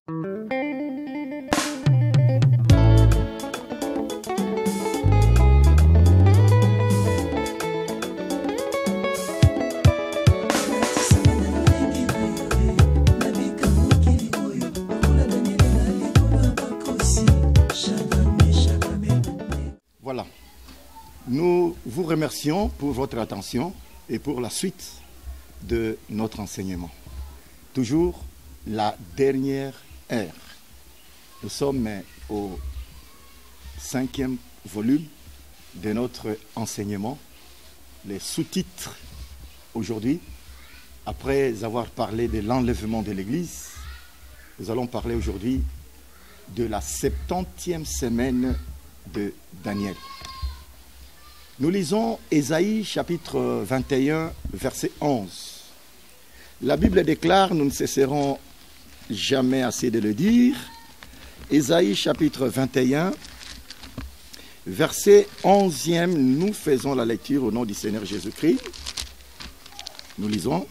Voilà. Nous vous remercions pour votre attention et pour la suite de notre enseignement. Toujours la dernière heure. Nous sommes au 5e volume de notre enseignement. Les sous-titres aujourd'hui, après avoir parlé de l'enlèvement de l'Église, nous allons parler aujourd'hui de la 70e semaine de Daniel. Nous lisons Ésaïe chapitre 21, verset 11. La Bible déclare, nous ne cesserons jamais assez de le dire, Ésaïe chapitre 21, verset 11e, nous faisons la lecture au nom du Seigneur Jésus-Christ. Nous lisons,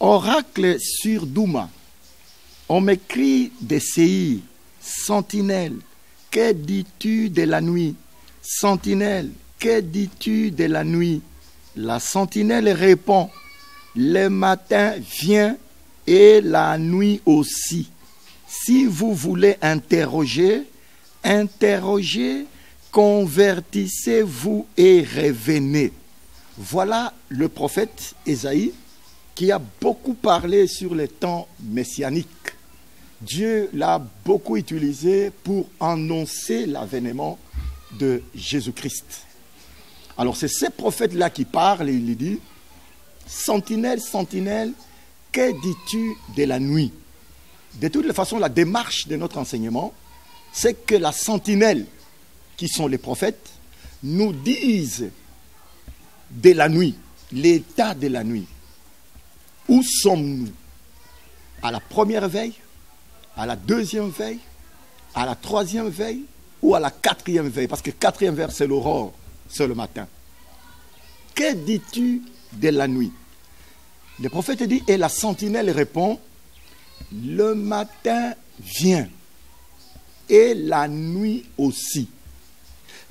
oracle sur Douma, on m'écrit des Séhir, sentinelle, que dis-tu de la nuit? Sentinelle, que dis-tu de la nuit? La sentinelle répond, le matin vient et la nuit aussi. Si vous voulez interroger, interrogez, convertissez-vous et revenez. Voilà le prophète Ésaïe qui a beaucoup parlé sur les temps messianiques. Dieu l'a beaucoup utilisé pour annoncer l'avènement de Jésus-Christ. Alors c'est ce prophète-là qui parle et il lui dit, sentinelle, sentinelle, que dis-tu de la nuit? De toute façon, la démarche de notre enseignement, c'est que la sentinelle, qui sont les prophètes, nous disent de la nuit, l'état de la nuit. Où sommes-nous? À la première veille? À la deuxième veille? À la troisième veille? Ou à la quatrième veille? Parce que quatrième veille, c'est l'aurore, c'est le matin. Que dis-tu de la nuit? Le prophète dit, et la sentinelle répond, le matin vient, et la nuit aussi.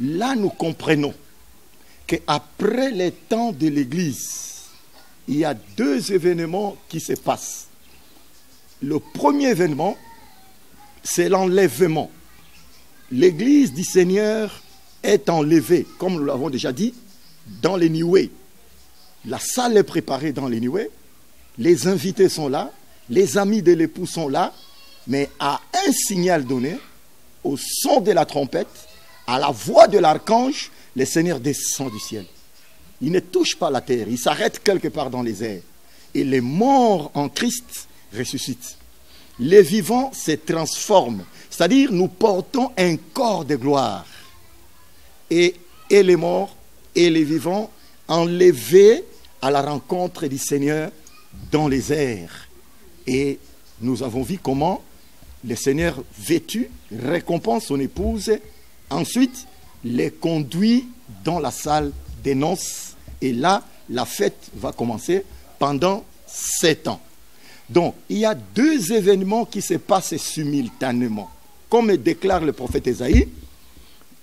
Là, nous comprenons qu'après les temps de l'Église, il y a deux événements qui se passent. Le premier événement, c'est l'enlèvement. L'Église du Seigneur est enlevée, comme nous l'avons déjà dit, dans les nuées. La salle est préparée dans les nuées, les invités sont là, les amis de l'époux sont là, mais à un signal donné, au son de la trompette, à la voix de l'archange, le Seigneur descend du ciel. Il ne touche pas la terre, il s'arrête quelque part dans les airs. Et les morts en Christ ressuscitent. Les vivants se transforment, c'est-à-dire nous portons un corps de gloire. Et les morts et les vivants enlevés à la rencontre du Seigneur dans les airs. Et nous avons vu comment le Seigneur vêtu récompense son épouse, ensuite les conduit dans la salle des noces. Et là, la fête va commencer pendant 7 ans. Donc, il y a deux événements qui se passent simultanément. Comme déclare le prophète Ésaïe,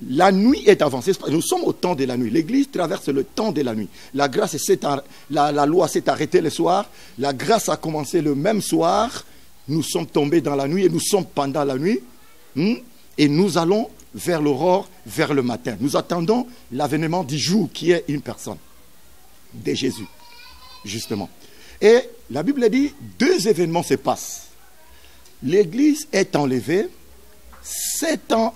la nuit est avancée. Nous sommes au temps de la nuit. L'Église traverse le temps de la nuit. La grâce la loi s'est arrêtée le soir. La grâce a commencé le même soir. Nous sommes tombés dans la nuit et nous sommes pendant la nuit. Et nous allons vers l'aurore, vers le matin. Nous attendons l'avènement du jour qui est une personne, de Jésus, justement. Et la Bible dit, deux événements se passent. L'Église est enlevée, 7 ans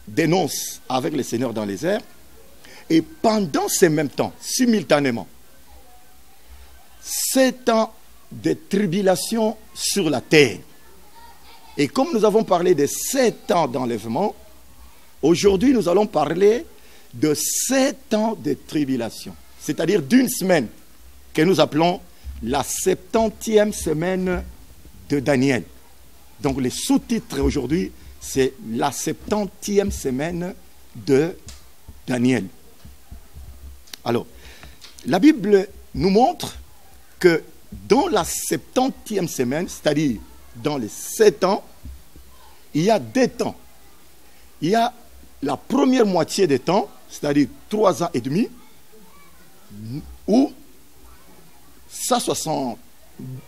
de noces avec le Seigneur dans les airs, et pendant ces mêmes temps, simultanément, 7 ans de tribulation sur la terre. Et comme nous avons parlé de 7 ans d'enlèvement, aujourd'hui nous allons parler de 7 ans de tribulation, c'est-à-dire d'une semaine que nous appelons la 70e semaine de Daniel. Donc le sous-titre aujourd'hui, c'est la 70e semaine de Daniel. Alors, la Bible nous montre que dans la 70e semaine, c'est-à-dire dans les 7 ans, il y a des temps. Il y a la première moitié des temps, c'est-à-dire 3 ans et demi, ou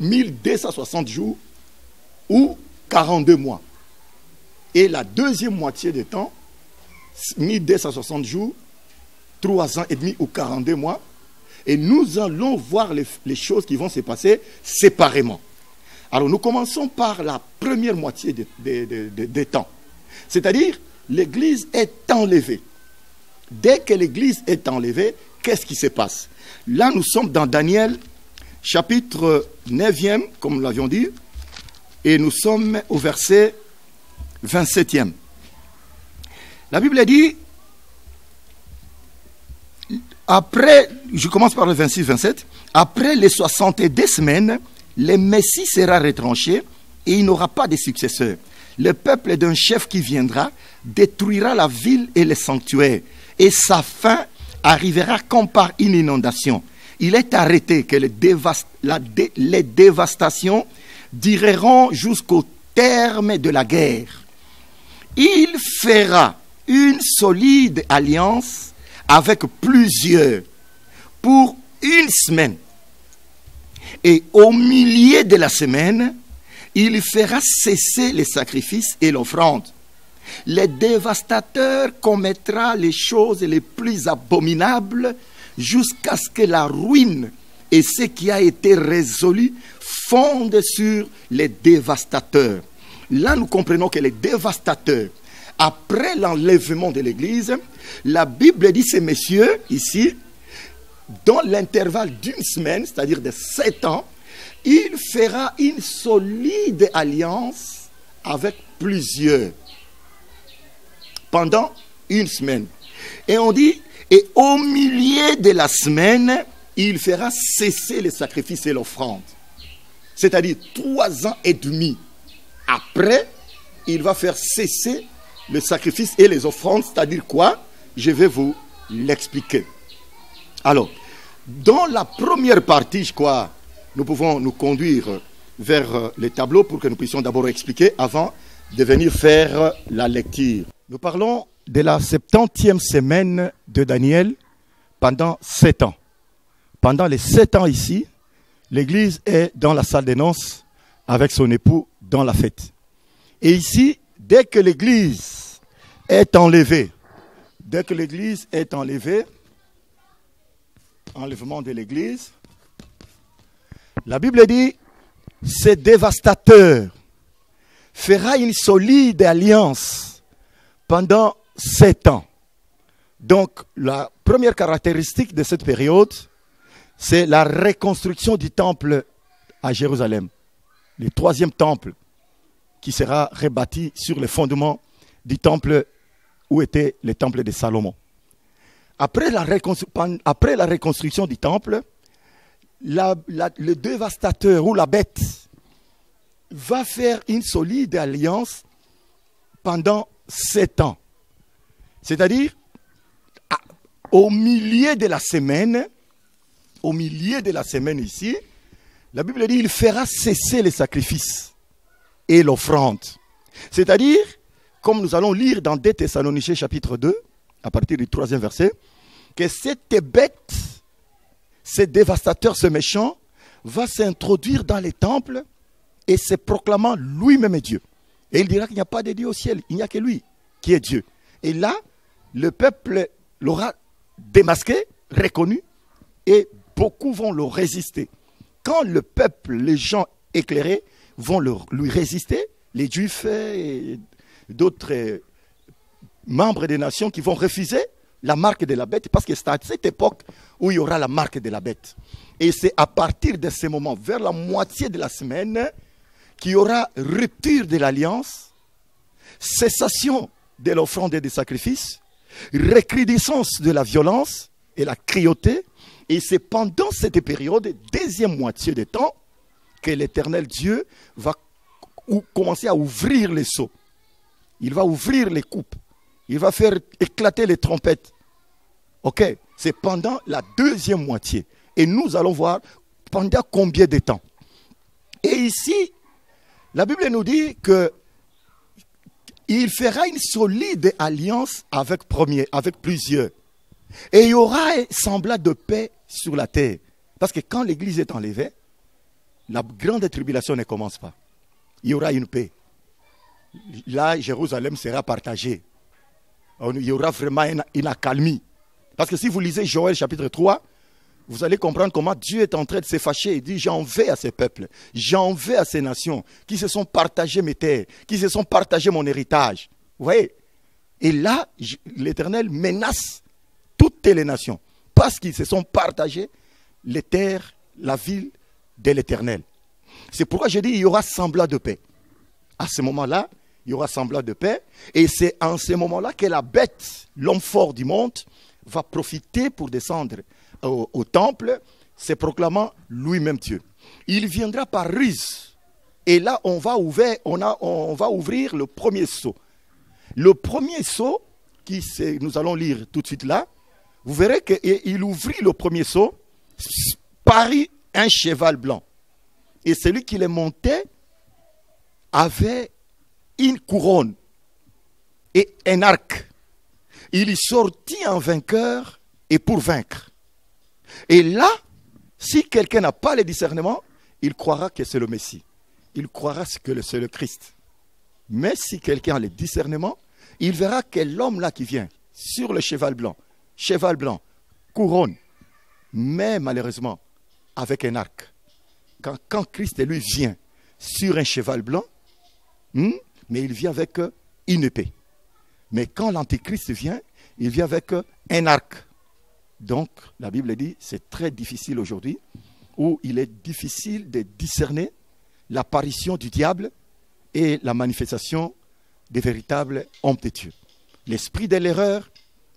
1260 jours, ou 42 mois. Et la deuxième moitié des temps, 1260 jours, 3 ans et demi ou 42 mois. Et nous allons voir les choses qui vont se passer séparément. Alors nous commençons par la première moitié des temps. C'est-à-dire, l'Église est enlevée. Dès que l'Église est enlevée, qu'est-ce qui se passe? Là, nous sommes dans Daniel, chapitre 9e, comme nous l'avions dit, et nous sommes au verset 27e. La Bible dit, après, je commence par le 26-27, après les 62 semaines, le Messie sera retranché et il n'aura pas de successeur. Le peuple d'un chef qui viendra détruira la ville et les sanctuaires, et sa fin arrivera comme par une inondation. Il est arrêté que les dévastations dureront jusqu'au terme de la guerre. Il fera une solide alliance avec plusieurs pour une semaine. Et au milieu de la semaine, il fera cesser les sacrifices et l'offrande. Le dévastateur commettra les choses les plus abominables jusqu'à ce que la ruine et ce qui a été résolu fondent sur les dévastateurs. Là, nous comprenons que les dévastateurs, après l'enlèvement de l'Église, la Bible dit ces messieurs, ici, dans l'intervalle d'une semaine, c'est-à-dire de 7 ans, il fera une solide alliance avec plusieurs pendant une semaine. Et on dit, et au milieu de la semaine, il fera cesser les sacrifices et l'offrande. C'est-à-dire 3 ans et demi après, il va faire cesser le sacrifice et les offrandes. C'est-à-dire quoi? Je vais vous l'expliquer. Alors, dans la première partie, je crois, nous pouvons nous conduire vers les tableaux pour que nous puissions d'abord expliquer avant de venir faire la lecture. Nous parlons de la 70e semaine de Daniel pendant 7 ans. Pendant les 7 ans ici, l'Église est dans la salle des noces avec son époux dans la fête. Et ici, dès que l'Église est enlevée, enlèvement de l'Église, la Bible dit, ce dévastateur fera une solide alliance pendant 7 ans. Donc, la première caractéristique de cette période, c'est la reconstruction du temple à Jérusalem. Le 3e temple qui sera rebâti sur les fondements du temple où était le temple de Salomon. Après la reconstruction du temple, le dévastateur ou la bête va faire une solide alliance pendant 7 ans. C'est-à-dire, au milieu de la semaine ici, la Bible dit, il fera cesser les sacrifices et l'offrande. C'est-à-dire, comme nous allons lire dans 2 Thessaloniciens chapitre 2, à partir du 3e verset, que cette bête, ce dévastateur, ce méchant, va s'introduire dans les temples et se proclamant lui-même Dieu. Et il dira qu'il n'y a pas de Dieu au ciel, il n'y a que lui qui est Dieu. Et là, le peuple l'aura démasqué, reconnu, et beaucoup vont le résister. Quand le peuple, les gens éclairés, vont lui résister, les Juifs et d'autres membres des nations qui vont refuser la marque de la bête, parce que c'est à cette époque où il y aura la marque de la bête. Et c'est à partir de ce moment, vers la moitié de la semaine, qu'il y aura rupture de l'alliance, cessation de l'offrande et des sacrifices, recrudescence de la violence et la cruauté. Et c'est pendant cette période, deuxième moitié de temps, que l'Éternel Dieu va commencer à ouvrir les seaux. Il va ouvrir les coupes. Il va faire éclater les trompettes. Ok, c'est pendant la deuxième moitié. Et nous allons voir pendant combien de temps. Et ici, La Bible nous dit que il fera une solide alliance avec plusieurs. Et il y aura un semblant de paix sur la terre. Parce que quand l'église est enlevée, la grande tribulation ne commence pas. Il y aura une paix. Là, Jérusalem sera partagée. Il y aura vraiment une accalmie. Parce que si vous lisez Joël chapitre 3, vous allez comprendre comment Dieu est en train de se fâcher. Il dit, j'en veux à ces peuples, j'en veux à ces nations qui se sont partagées mes terres, qui se sont partagées mon héritage. Vous voyez? Et là, l'Éternel menace toutes les nations parce qu'ils se sont partagés les terres, la ville de l'Éternel. C'est pourquoi je dis, il y aura semblant de paix. À ce moment-là, il y aura semblant de paix. Et c'est en ce moment-là que la bête, l'homme fort du monde, va profiter pour descendre au temple, se proclamant lui-même Dieu. Il viendra par ruse. Et là, on va ouvrir le premier sceau. Le premier sceau, nous allons lire tout de suite là, vous verrez qu'il ouvrit le premier sceau, parut un cheval blanc. Et celui qui les montait avait une couronne et un arc. Il y sortit en vainqueur et pour vaincre. Et là, si quelqu'un n'a pas le discernement, il croira que c'est le Messie. Il croira que c'est le Christ. Mais si quelqu'un a le discernement, il verra que l'homme là qui vient sur le cheval blanc, couronne, mais malheureusement avec un arc. Quand Christ lui vient sur un cheval blanc, mais il vient avec une épée. Mais quand l'Antéchrist vient, il vient avec un arc. Donc, la Bible dit, c'est très difficile aujourd'hui, où il est difficile de discerner l'apparition du diable et la manifestation des véritables hommes de Dieu. L'esprit de l'erreur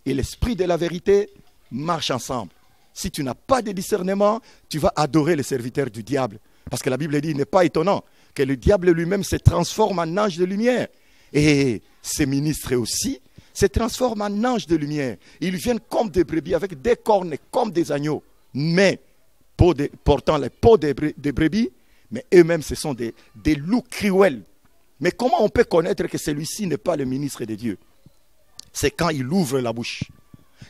et l'esprit de la vérité marchent ensemble. Si tu n'as pas de discernement, tu vas adorer les serviteurs du diable. Parce que la Bible dit, il n'est pas étonnant que le diable lui-même se transforme en ange de lumière. Et ses ministres aussi se transforment en anges de lumière. Ils viennent comme des brebis, avec des cornes comme des agneaux, mais portant les peaux des brebis, mais eux-mêmes ce sont des loups cruels. Mais comment on peut connaître que celui-ci n'est pas le ministre de Dieu? C'est quand il ouvre la bouche.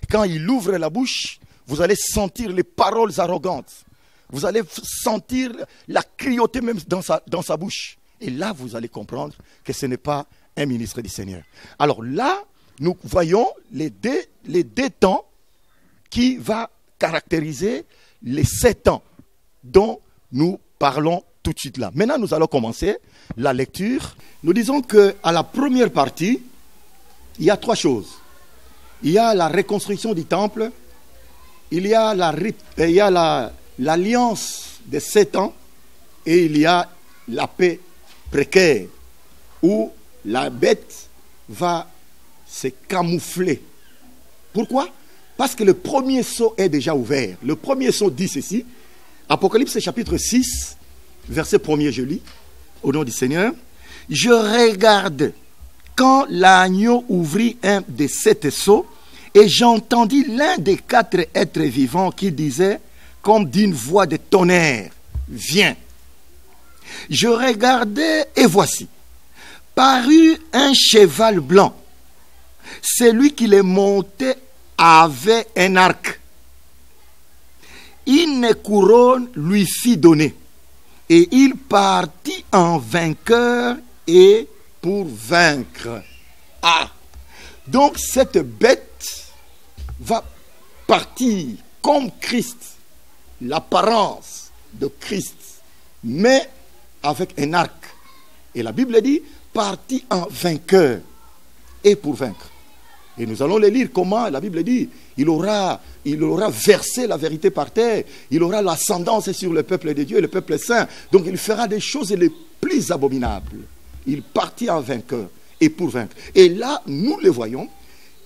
Quand il ouvre la bouche, vous allez sentir les paroles arrogantes. Vous allez sentir la cruauté même dans sa bouche. Et là, vous allez comprendre que ce n'est pas un ministre du Seigneur. Alors là, nous voyons les deux temps qui va caractériser les 7 ans dont nous parlons tout de suite là. Maintenant, nous allons commencer la lecture. Nous disons qu'à la première partie, il y a 3 choses. Il y a la reconstruction du temple, il y a l'alliance des 7 ans et il y a la paix précaire où la bête va se camoufler. Pourquoi? Parce que le premier sceau est déjà ouvert. Le premier sceau dit ceci. Apocalypse chapitre 6, verset 1er, je lis, au nom du Seigneur. Je regarde quand l'agneau ouvrit un des 7 sceaux et j'entendis l'un des 4 êtres vivants qui disait comme d'une voix de tonnerre, viens. Je regardais et voici, parut un cheval blanc. Celui qui le montait avait un arc. Une couronne lui fit donner. Et il partit en vainqueur et pour vaincre. Ah! Donc cette bête va partir comme Christ, l'apparence de Christ, mais avec un arc. Et la Bible dit, partit en vainqueur et pour vaincre. Et nous allons le lire comment la Bible dit, il aura versé la vérité par terre, il aura l'ascendance sur le peuple de Dieu, le peuple saint. Donc il fera des choses les plus abominables. Il partit en vainqueur et pour vaincre. Et là, nous le voyons,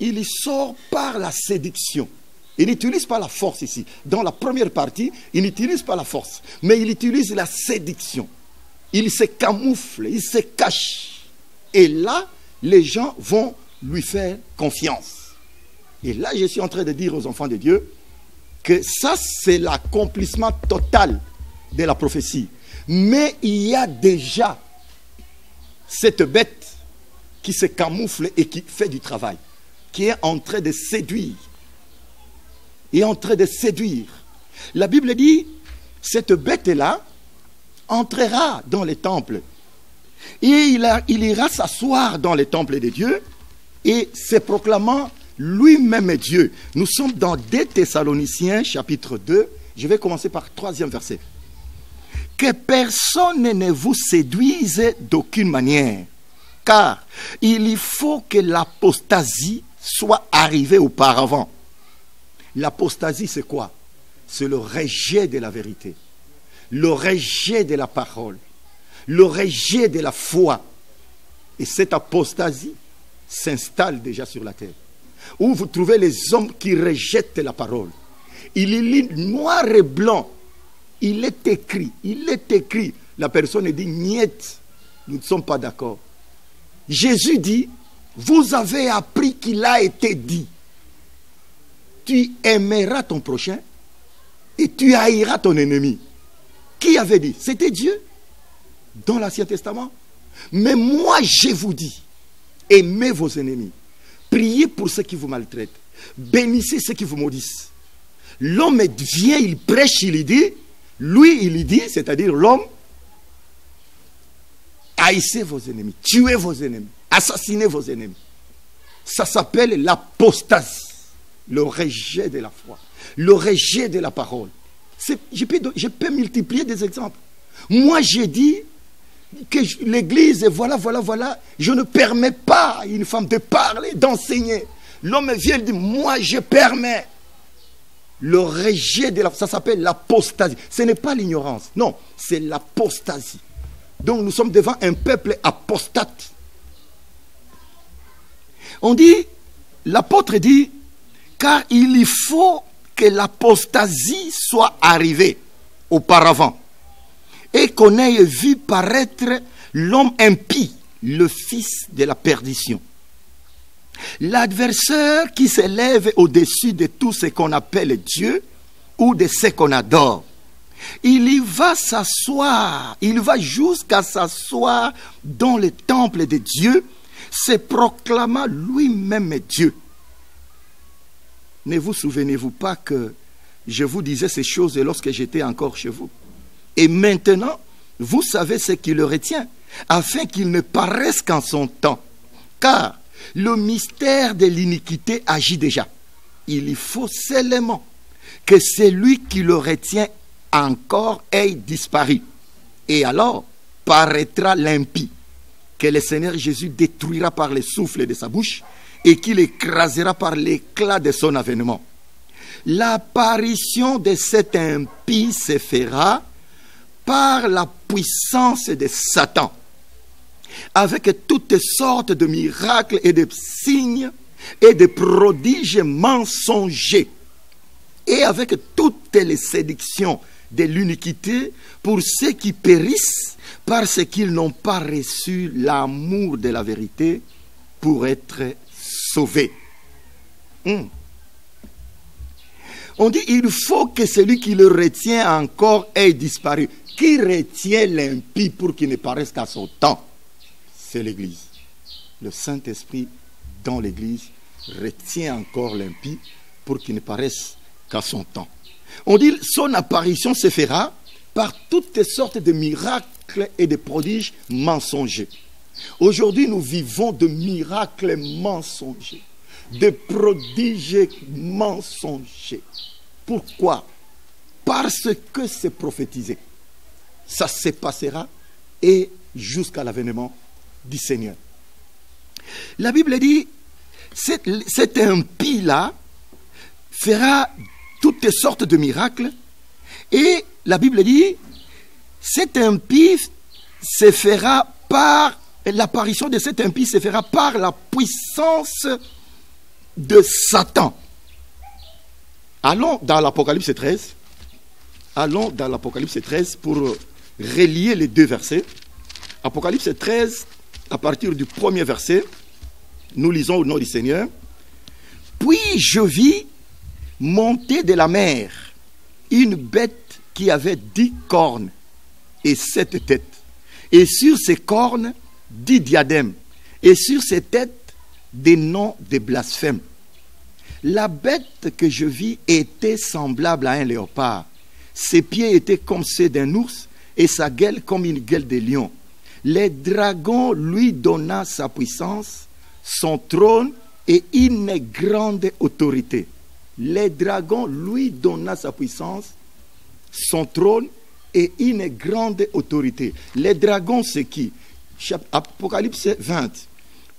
il sort par la séduction. Il n'utilise pas la force ici. Dans la première partie, il n'utilise pas la force, mais il utilise la séduction. Il se camoufle, il se cache. Et là, les gens vont lui faire confiance. Et là, je suis en train de dire aux enfants de Dieu que ça, c'est l'accomplissement total de la prophétie. Mais il y a déjà cette bête qui se camoufle et qui fait du travail, qui est en train de séduire. Et en train de séduire. La Bible dit, cette bête-là entrera dans les temples. Et il ira s'asseoir dans les temples de Dieu et se proclamant lui-même Dieu. Nous sommes dans 2 Thessaloniciens chapitre 2. Je vais commencer par 3e verset. Que personne ne vous séduise d'aucune manière, car il faut que l'apostasie soit arrivée auparavant. L'apostasie, c'est quoi? C'est le rejet de la vérité, le rejet de la parole, le rejet de la foi. Et cette apostasie s'installe déjà sur la terre, où vous trouvez les hommes qui rejettent la parole. Il est lit noir et blanc. Il est écrit. La personne dit, niet, nous ne sommes pas d'accord. Jésus dit, vous avez appris qu'il a été dit, tu aimeras ton prochain et tu haïras ton ennemi. Qui avait dit? C'était Dieu dans l'Ancien Testament. Mais moi je vous dis, aimez vos ennemis, priez pour ceux qui vous maltraitent, bénissez ceux qui vous maudissent. L'homme vient, il prêche, il dit, lui il dit, c'est-à-dire l'homme, haïssez vos ennemis, tuez vos ennemis, assassinez vos ennemis. Ça s'appelle l'apostasie, le rejet de la foi, le rejet de la parole. Je peux multiplier des exemples. Moi j'ai dit que l'église, voilà, je ne permets pas à une femme de parler, d'enseigner. L'homme vient et dit, moi je permets. Le rejet de la... Ça s'appelle l'apostasie. Ce n'est pas l'ignorance. Non, c'est l'apostasie. Donc nous sommes devant un peuple apostate. On dit, l'apôtre dit, car il faut que l'apostasie soit arrivée auparavant et qu'on ait vu paraître l'homme impie, le fils de la perdition. L'adversaire qui s'élève au-dessus de tout ce qu'on appelle Dieu ou de ce qu'on adore. Il y va s'asseoir, il va jusqu'à s'asseoir dans le temple de Dieu, se proclamant lui-même Dieu. Ne vous souvenez-vous pas que je vous disais ces choses lorsque j'étais encore chez vous? Et maintenant, vous savez ce qui le retient, afin qu'il ne paraisse qu'en son temps. Car le mystère de l'iniquité agit déjà. Il faut seulement que celui qui le retient encore ait disparu. Et alors paraîtra l'impie, que le Seigneur Jésus détruira par le souffle de sa bouche et qu'il écrasera par l'éclat de son avènement. L'apparition de cet impie se fera par la puissance de Satan, avec toutes sortes de miracles et de signes et de prodiges mensongers, et avec toutes les séductions de l'iniquité pour ceux qui périssent parce qu'ils n'ont pas reçu l'amour de la vérité pour être sauvés. On dit il faut que celui qui le retient encore ait disparu. Qui retient l'impie pour qu'il ne paraisse qu'à son temps? C'est l'Église. Le Saint-Esprit dans l'Église retient encore l'impie pour qu'il ne paraisse qu'à son temps. On dit son apparition se fera par toutes sortes de miracles et de prodiges mensongers. Aujourd'hui, nous vivons de miracles mensongers, de prodiges mensongers. Pourquoi? Parce que c'est prophétisé. Ça se passera et jusqu'à l'avènement du Seigneur. La Bible dit, cet impie-là fera toutes sortes de miracles et la Bible dit, cet impie se fera par, l'apparition de cet impie se fera par la puissance de Satan. Allons dans l'Apocalypse 13. Allons dans l'Apocalypse 13 pour relier les deux versets. Apocalypse 13, à partir du premier verset, nous lisons au nom du Seigneur. Puis je vis monter de la mer une bête qui avait 10 cornes et 7 têtes. Et sur ces cornes, 10 diadèmes, et sur ces têtes, des noms de blasphème. La bête que je vis était semblable à un léopard. Ses pieds étaient comme ceux d'un ours, et sa gueule comme une gueule de lion. Les dragons lui donna sa puissance, son trône et une grande autorité. Les dragons lui donna sa puissance, son trône et une grande autorité. Les dragons, c'est qui? Apocalypse 20.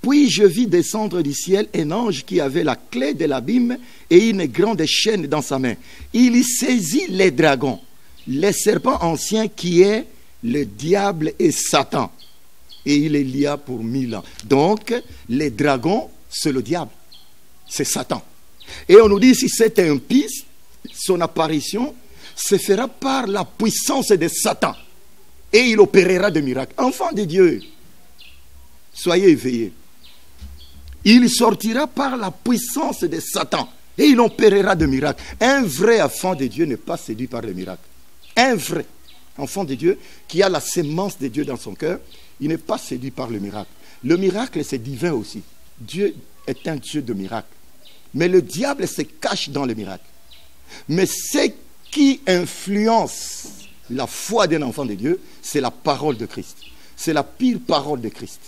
Puis je vis descendre du ciel un ange qui avait la clé de l'abîme et une grande chaîne dans sa main. Il y saisit les dragons, les serpents anciens qui est le diable et Satan. Et il les lia pour 1000 ans. Donc, les dragons, c'est le diable. C'est Satan. Et on nous dit, si c'est un piste, son apparition se fera par la puissance de Satan. Et il opérera des miracles. Enfants de Dieu, soyez éveillés. Il sortira par la puissance de Satan. Et il opérera des miracles. Un vrai enfant de Dieu n'est pas séduit par les miracles. Un vrai enfant de Dieu qui a la sémence de Dieu dans son cœur, il n'est pas séduit par le miracle. Le miracle, c'est divin aussi. Dieu est un Dieu de miracles. Mais le diable se cache dans le miracle. Mais ce qui influence la foi d'un enfant de Dieu, c'est la parole de Christ. C'est la pire parole de Christ.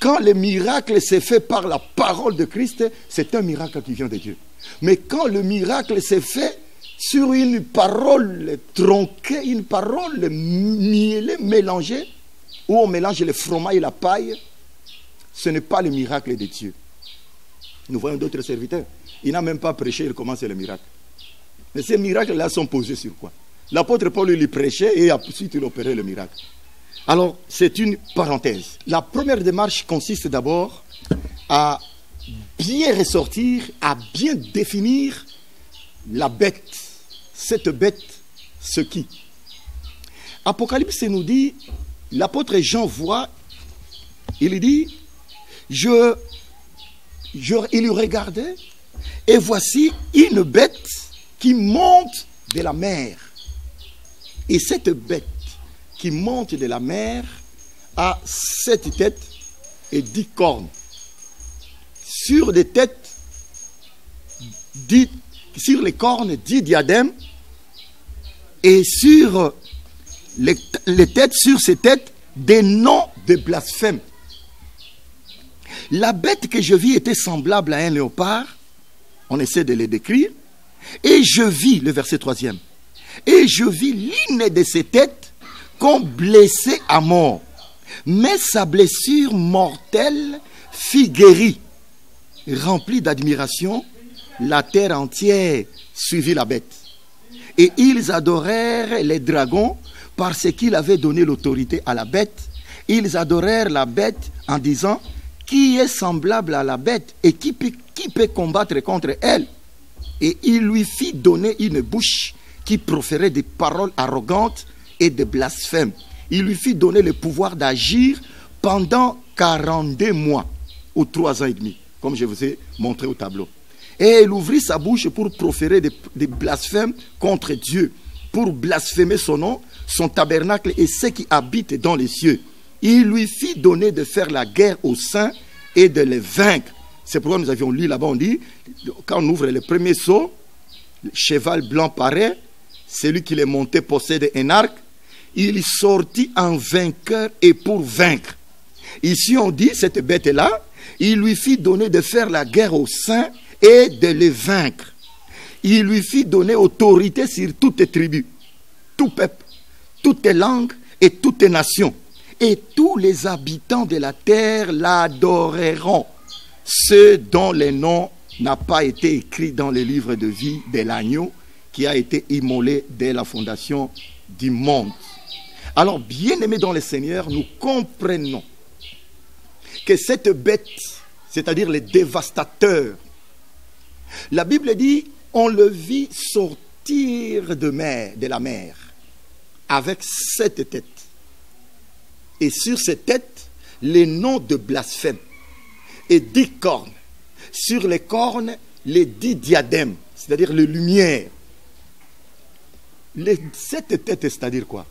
Quand le miracle s'est fait par la parole de Christ, c'est un miracle qui vient de Dieu. Mais quand le miracle s'est fait sur une parole tronquée, une parole mielée, mélangée, où on mélange le fromage et la paille, ce n'est pas le miracle de Dieu. Nous voyons d'autres serviteurs. Il n'a même pas prêché, il commence le miracle. Mais ces miracles-là sont posés sur quoi? L'apôtre Paul lui prêchait et ensuite il opérait le miracle. Alors, c'est une parenthèse. La première démarche consiste d'abord à bien ressortir, à bien définir la bête. Cette bête, ce qui? Apocalypse nous dit, l'apôtre Jean voit, il dit, il regardait, et voici une bête qui monte de la mer. Et cette bête qui monte de la mer a 7 têtes et 10 cornes. Sur les têtes, sur les cornes, 10 diadèmes, et sur les têtes, sur ces têtes, des noms de blasphème. La bête que je vis était semblable à un léopard. On essaie de les décrire. Et je vis, le verset 3e, et je vis l'une de ses têtes qu'on blessait à mort. Mais sa blessure mortelle fit guérir. Remplie d'admiration, la terre entière suivit la bête. Et ils adorèrent les dragons parce qu'il avait donné l'autorité à la bête. Ils adorèrent la bête en disant, qui est semblable à la bête et qui peut combattre contre elle? Et il lui fit donner une bouche qui proférait des paroles arrogantes et de blasphèmes. Il lui fit donner le pouvoir d'agir pendant 42 mois ou 3 ans et demi, comme je vous ai montré au tableau. Et il ouvrit sa bouche pour proférer des blasphèmes contre Dieu, pour blasphémer son nom, son tabernacle et ceux qui habitent dans les cieux. Il lui fit donner de faire la guerre aux saints et de les vaincre. C'est pourquoi nous avions lu là-bas, on dit, quand on ouvre le premier sceau, le cheval blanc paraît, celui qui les montait possède un arc, il sortit en vainqueur et pour vaincre. Ici on dit, cette bête-là, il lui fit donner de faire la guerre aux saints et de les vaincre. Il lui fit donner autorité sur toutes tribus, tout peuple, toutes langues et toutes nations. Et tous les habitants de la terre l'adoreront. Ceux dont les noms n'ont pas été écrits dans le livre de vie de l'agneau qui a été immolé dès la fondation du monde. Alors, bien-aimés dans le Seigneur, nous comprenons que cette bête, c'est-à-dire les dévastateurs, la Bible dit, on le vit sortir de la mer avec 7 têtes. Et sur ces têtes, les noms de blasphème. Et 10 cornes. Sur les cornes, les 10 diadèmes, c'est-à-dire les lumières. Les 7 têtes, c'est-à-dire quoi?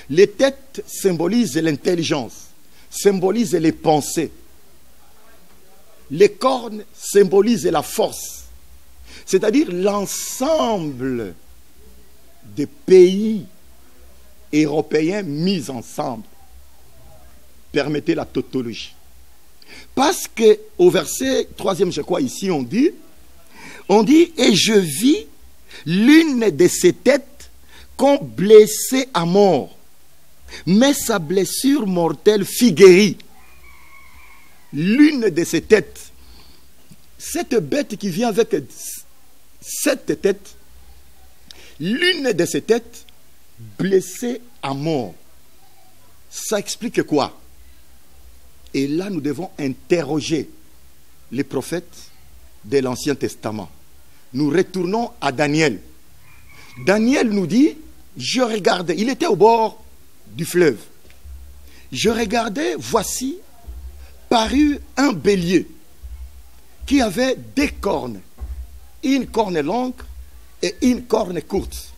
Les têtes symbolisent l'intelligence. symbolisent les pensées. Les cornes symbolisent la force. C'est-à-dire l'ensemble des pays européens mis ensemble. Permettez la tautologie. Parce qu'au verset 3e, je crois, ici, on dit, et je vis l'une de ses têtes qu'on blessait à mort, mais sa blessure mortelle fut guérie. L'une de ses têtes, cette bête qui vient avec 7 têtes, l'une de ses têtes blessée à mort. Ça explique quoi? Et là, nous devons interroger les prophètes de l'Ancien Testament. Nous retournons à Daniel. Daniel nous dit, je regardais, il était au bord du fleuve. Je regardais, voici, parut un bélier qui avait 2 cornes, une corne longue et une corne courte.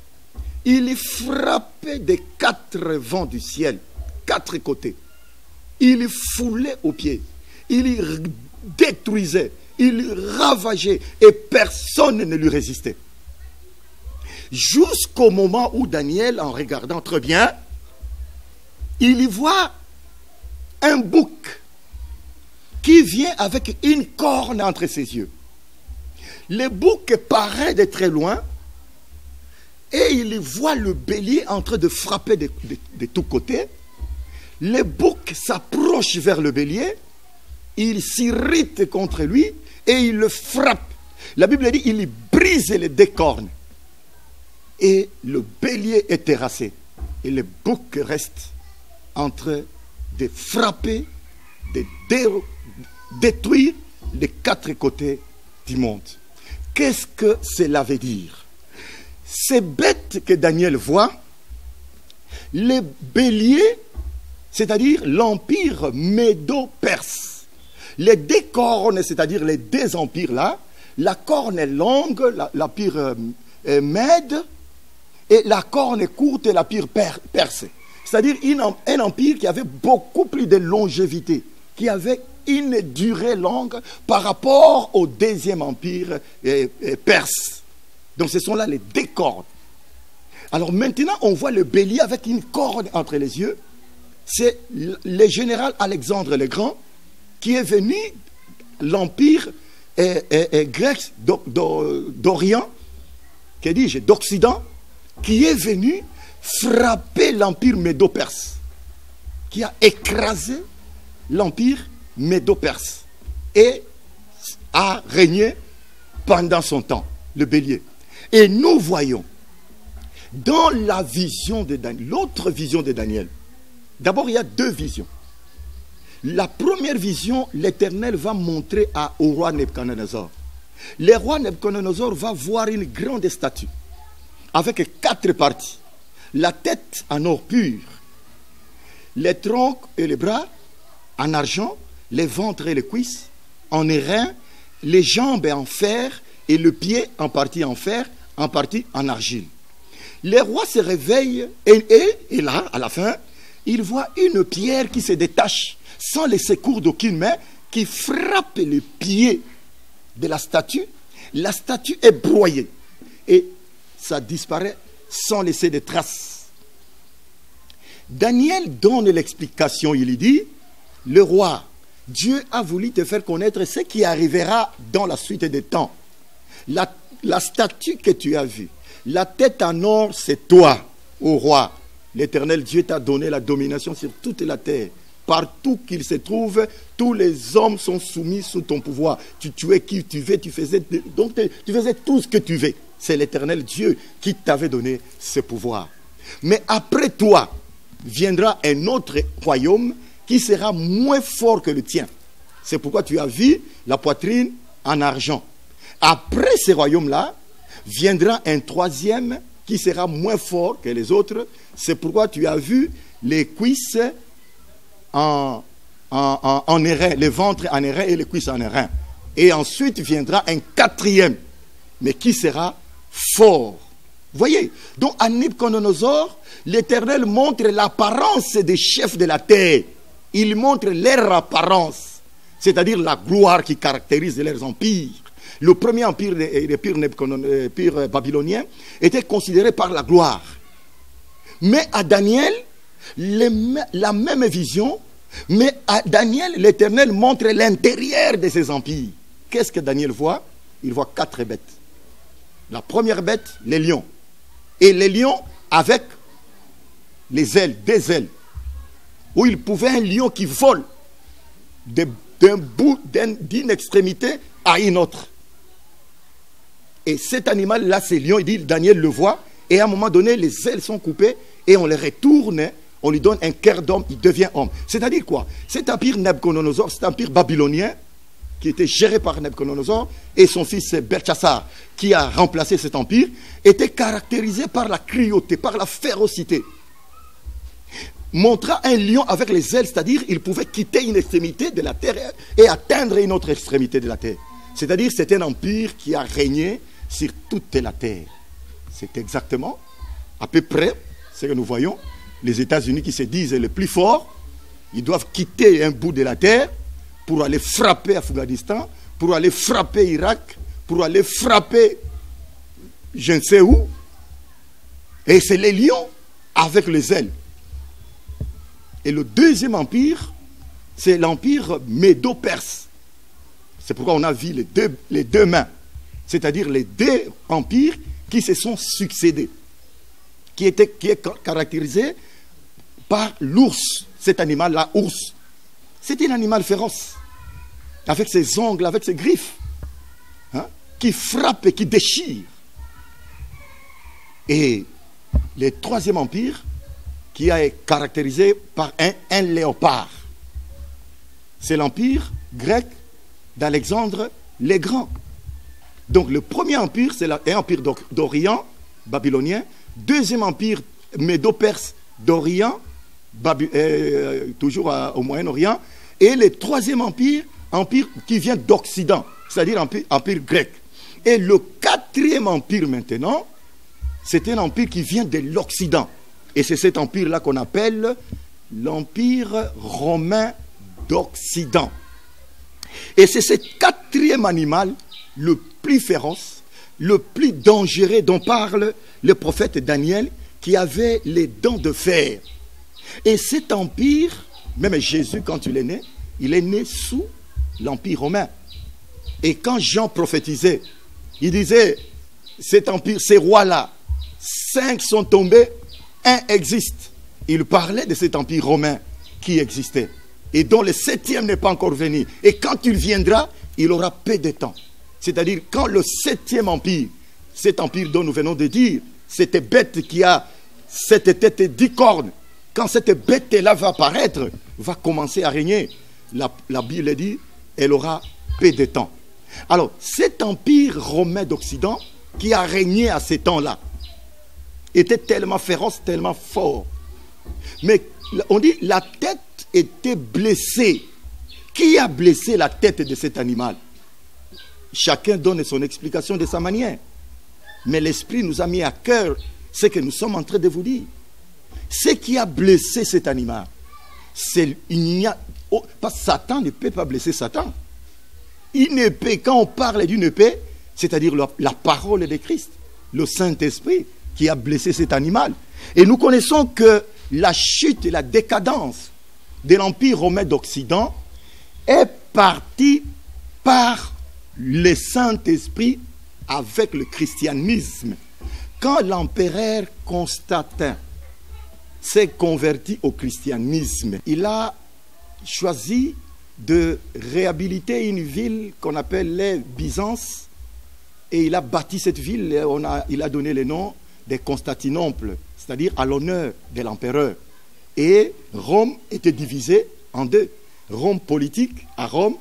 Il frappait des 4 vents du ciel, 4 côtés. Il foulait aux pieds, il détruisait, il ravageait et personne ne lui résistait. Jusqu'au moment où Daniel, en regardant très bien, il y voit un bouc qui vient avec une corne entre ses yeux. Le bouc paraît de très loin et il voit le bélier en train de frapper de tous côtés. Le bouc s'approche vers le bélier, il s'irrite contre lui et il le frappe. La Bible dit il brise les 2 cornes. Et le bélier est terrassé. Et le bouc reste en train de frapper, de détruire les 4 côtés du monde. Qu'est-ce que cela veut dire? Ces bêtes que Daniel voit, les béliers, c'est-à-dire l'empire médo-perse. Les 2 cornes, c'est-à-dire les 2 empires-là, la corne longue, l'empire Mède, et la corne courte, l'empire perse. C'est-à-dire un empire qui avait beaucoup plus de longévité, qui avait une durée longue par rapport au 2e empire perse. Donc ce sont là les 2 cornes. Alors maintenant, on voit le bélier avec une corne entre les yeux. C'est le général Alexandre le Grand qui est venu, l'empire grec d'Orient, que dis-je, d'Occident, qui est venu frapper l'empire médo-perse, qui a écrasé l'empire médo-perse et a régné pendant son temps, le bélier. Et nous voyons dans la vision de Daniel, l'autre vision de Daniel, d'abord il y a 2 visions. La première vision, l'Éternel va montrer au roi Nebuchadnezzar. Le roi Nebuchadnezzar va voir une grande statue avec 4 parties. La tête en or pur, les troncs et les bras en argent, les ventres et les cuisses en airain, les jambes en fer et le pied en partie en fer, en partie en argile. Le roi se réveille et là, à la fin, il voit une pierre qui se détache sans le secours d'aucune main, qui frappe le pied de la statue. La statue est broyée et ça disparaît sans laisser de traces. Daniel donne l'explication, il dit, le roi, Dieu a voulu te faire connaître ce qui arrivera dans la suite des temps. La statue que tu as vue, la tête en or, c'est toi, ô roi. L'Éternel Dieu t'a donné la domination sur toute la terre. Partout qu'il se trouve, tous les hommes sont soumis sous ton pouvoir. Tu tuais qui tu veux, tu faisais tout ce que tu veux. C'est l'Éternel Dieu qui t'avait donné ce pouvoir. Mais après toi, viendra un autre royaume qui sera moins fort que le tien. C'est pourquoi tu as vu la poitrine en argent. Après ce royaume-là, viendra un 3e qui sera moins fort que les autres. C'est pourquoi tu as vu les cuisses en airain, les ventres en airain et les cuisses en airain. Et ensuite viendra un 4e, mais qui sera fort. Vous voyez, donc à Nebuchadnezzar, l'Éternel montre l'apparence des chefs de la terre. ils montrent leur apparence, c'est-à-dire la gloire qui caractérise leurs empires. Le premier empire, l'empire babylonien, était considéré par la gloire. Mais à Daniel, la même vision, mais à Daniel, l'Éternel montre l'intérieur de ces empires. Qu'est-ce que Daniel voit? Il voit 4 bêtes. La première bête, les lions. Et les lions avec les ailes, des ailes. Où il pouvait un lion qui vole d'un bout, d'une extrémité à une autre. Et cet animal-là, ces lions, il dit, Daniel le voit, et à un moment donné, les ailes sont coupées, et on les retourne, on lui donne un cœur d'homme, il devient homme. C'est-à-dire quoi? Cet empire Nabuchodonosor, cet empire babylonien, qui était géré par Nabuchodonosor, et son fils Belchassar, qui a remplacé cet empire, était caractérisé par la cruauté, par la férocité. Montra un lion avec les ailes, c'est-à-dire il pouvait quitter une extrémité de la terre et atteindre une autre extrémité de la terre. C'est-à-dire c'est un empire qui a régné sur toute la terre. C'est exactement, à peu près, ce que nous voyons, les États-Unis qui se disent les plus forts, ils doivent quitter un bout de la terre pour aller frapper Afghanistan, pour aller frapper Irak, pour aller frapper je ne sais où. Et c'est les lions avec les ailes. Et le deuxième empire, c'est l'empire médo-perse. C'est pourquoi on a vu les deux mains. C'est-à-dire les deux empires qui se sont succédés. Qui est caractérisé par l'ours. Cet animal-là, ours. C'est un animal féroce. Avec ses ongles, avec ses griffes. Hein, qui frappe et qui déchire. Et le troisième empire, qui est caractérisé par un léopard. C'est l'empire grec d'Alexandre le Grand. Donc le premier empire, c'est un empire d'Orient, babylonien. Deuxième empire médo-perse d'Orient, toujours au Moyen-Orient. Et le troisième empire qui vient d'Occident, c'est-à-dire empire grec. Et le quatrième empire maintenant, c'est un empire qui vient de l'Occident. Et c'est cet empire-là qu'on appelle l'empire romain d'Occident. Et c'est ce quatrième animal le plus féroce, le plus dangereux dont parle le prophète Daniel, qui avait les dents de fer. Et cet empire, même Jésus quand il est né sous l'empire romain. Et quand Jean prophétisait, il disait, cet empire, ces rois-là, 5 sont tombés, un existe. Il parlait de cet empire romain qui existait et dont le 7e n'est pas encore venu. Et quand il viendra, il aura peu de temps. C'est-à-dire quand le 7e empire, cet empire dont nous venons de dire, cette bête qui a cette tête 10 cornes, quand cette bête-là va apparaître, va commencer à régner, la Bible dit, elle aura peu de temps. Alors, cet empire romain d'Occident qui a régné à ces temps-là, était tellement féroce, tellement fort. Mais on dit la tête était blessée. Qui a blessé la tête de cet animal? Chacun donne son explication de sa manière. Mais l'Esprit nous a mis à cœur ce que nous sommes en train de vous dire. Ce qui a blessé cet animal, c'est parce que Satan ne peut pas blesser Satan. Une épée, quand on parle d'une épée, c'est-à-dire la parole de Christ, le Saint-Esprit, qui a blessé cet animal. Et nous connaissons que la chute et la décadence de l'Empire romain d'Occident est partie par le Saint-Esprit avec le christianisme. Quand l'empereur Constantin s'est converti au christianisme, il a choisi de réhabiliter une ville qu'on appelle les Byzance, et il a bâti cette ville, et il a donné le nom de Constantinople, c'est-à-dire à l'honneur de l'empereur. Et Rome était divisée en deux. Rome politique à Rome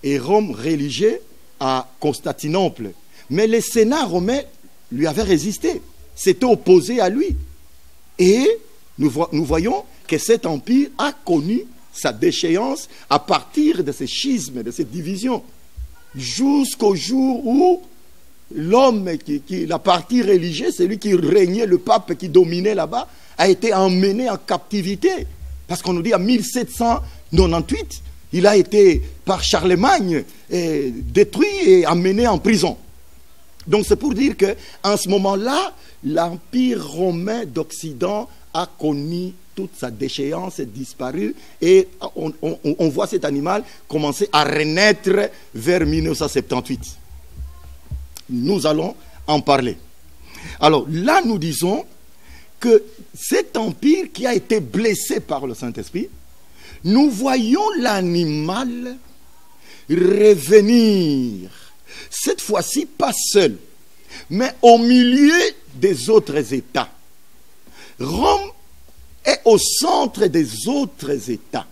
et Rome religieux à Constantinople. Mais le Sénat romain lui avait résisté, s'était opposé à lui. Et nous voyons que cet empire a connu sa déchéance à partir de ces schismes, de ces divisions, jusqu'au jour où l'homme, la partie religieuse, celui qui régnait, le pape qui dominait là-bas, a été emmené en captivité. Parce qu'on nous dit en 1700 98, il a été, par Charlemagne, détruit et amené en prison. Donc c'est pour dire qu'en ce moment-là, l'Empire romain d'Occident a connu toute sa déchéance, est disparu, et on voit cet animal commencer à renaître vers 1978. Nous allons en parler. Alors là, nous disons que cet empire qui a été blessé par le Saint-Esprit, nous voyons l'animal revenir, cette fois-ci pas seul, mais au milieu des autres États. Rome est au centre des autres États.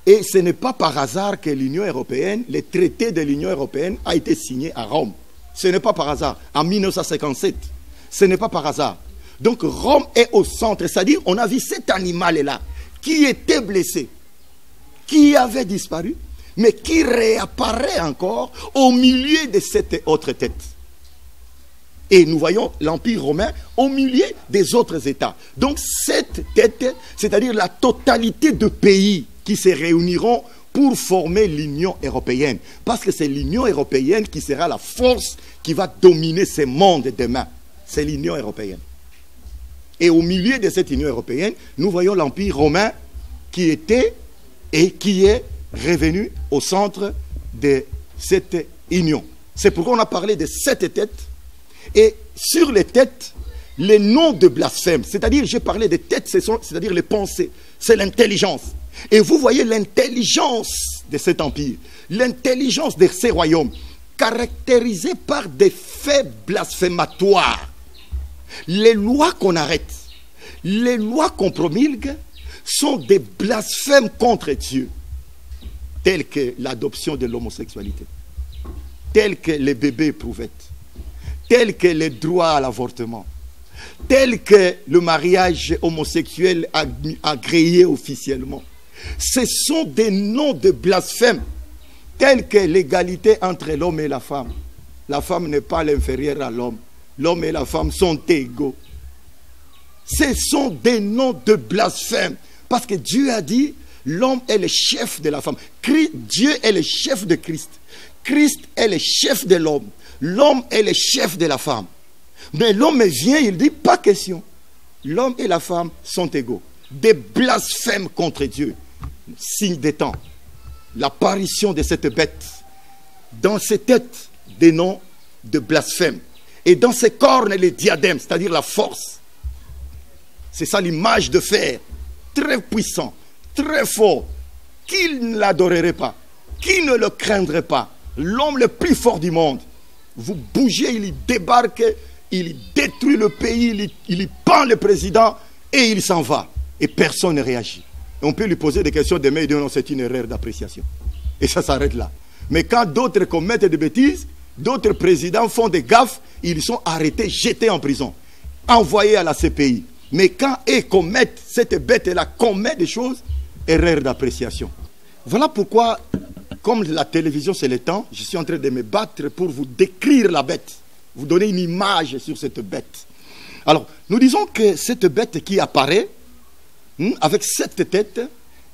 Et ce n'est pas par hasard que l'Union européenne, les traités de l'Union européenne a été signé à Rome. Ce n'est pas par hasard, en 1957. Ce n'est pas par hasard. Donc Rome est au centre, c'est-à-dire on a vu cet animal-là, qui était blessé, qui avait disparu, mais qui réapparaît encore au milieu de cette autre tête. Et nous voyons l'Empire romain au milieu des autres États. Donc cette tête, c'est-à-dire la totalité de pays qui se réuniront pour former l'Union européenne. Parce que c'est l'Union européenne qui sera la force qui va dominer ce monde demain. C'est l'Union européenne. Et au milieu de cette Union européenne, nous voyons l'Empire romain qui était et qui est revenu au centre de cette union. C'est pourquoi on a parlé de 7 têtes. Et sur les têtes, les noms de blasphème. C'est-à-dire, j'ai parlé des têtes, c'est-à-dire les pensées. C'est l'intelligence. Et vous voyez l'intelligence de cet empire, l'intelligence de ces royaumes, caractérisée par des faits blasphématoires. Les lois qu'on arrête, les lois qu'on promulgue sont des blasphèmes contre Dieu, tels que l'adoption de l'homosexualité, tels que les bébés éprouvettes, tels que les droits à l'avortement, tels que le mariage homosexuel agréé officiellement. Ce sont des noms de blasphème, tels que l'égalité entre l'homme et la femme. La femme n'est pas l'inférieure à l'homme. L'homme et la femme sont égaux. Ce sont des noms de blasphème. Parce que Dieu a dit, l'homme est le chef de la femme. Dieu est le chef de Christ. Christ est le chef de l'homme. L'homme est le chef de la femme. Mais l'homme vient, il dit, pas question. L'homme et la femme sont égaux. Des blasphèmes contre Dieu. Signe des temps. L'apparition de cette bête. Dans ses têtes, des noms de blasphème. Et dans ses cornes, les diadèmes, c'est-à-dire la force. C'est ça l'image de fer. Très puissant, très fort. Qui ne l'adorerait pas? Qui ne le craindrait pas? L'homme le plus fort du monde. Vous bougez, il y débarque, il y détruit le pays, il y pend le président et il s'en va. Et personne ne réagit. Et on peut lui poser des questions demain et dire non, c'est une erreur d'appréciation. Et ça s'arrête là. Mais quand d'autres commettent des bêtises, d'autres présidents font des gaffes, ils sont arrêtés, jetés en prison, envoyés à la CPI. Mais quand ils commettent, cette bête-là commet des choses, erreur d'appréciation. Voilà pourquoi, comme la télévision c'est le temps, je suis en train de me battre pour vous décrire la bête, vous donner une image sur cette bête. Alors, nous disons que cette bête qui apparaît, avec 7 têtes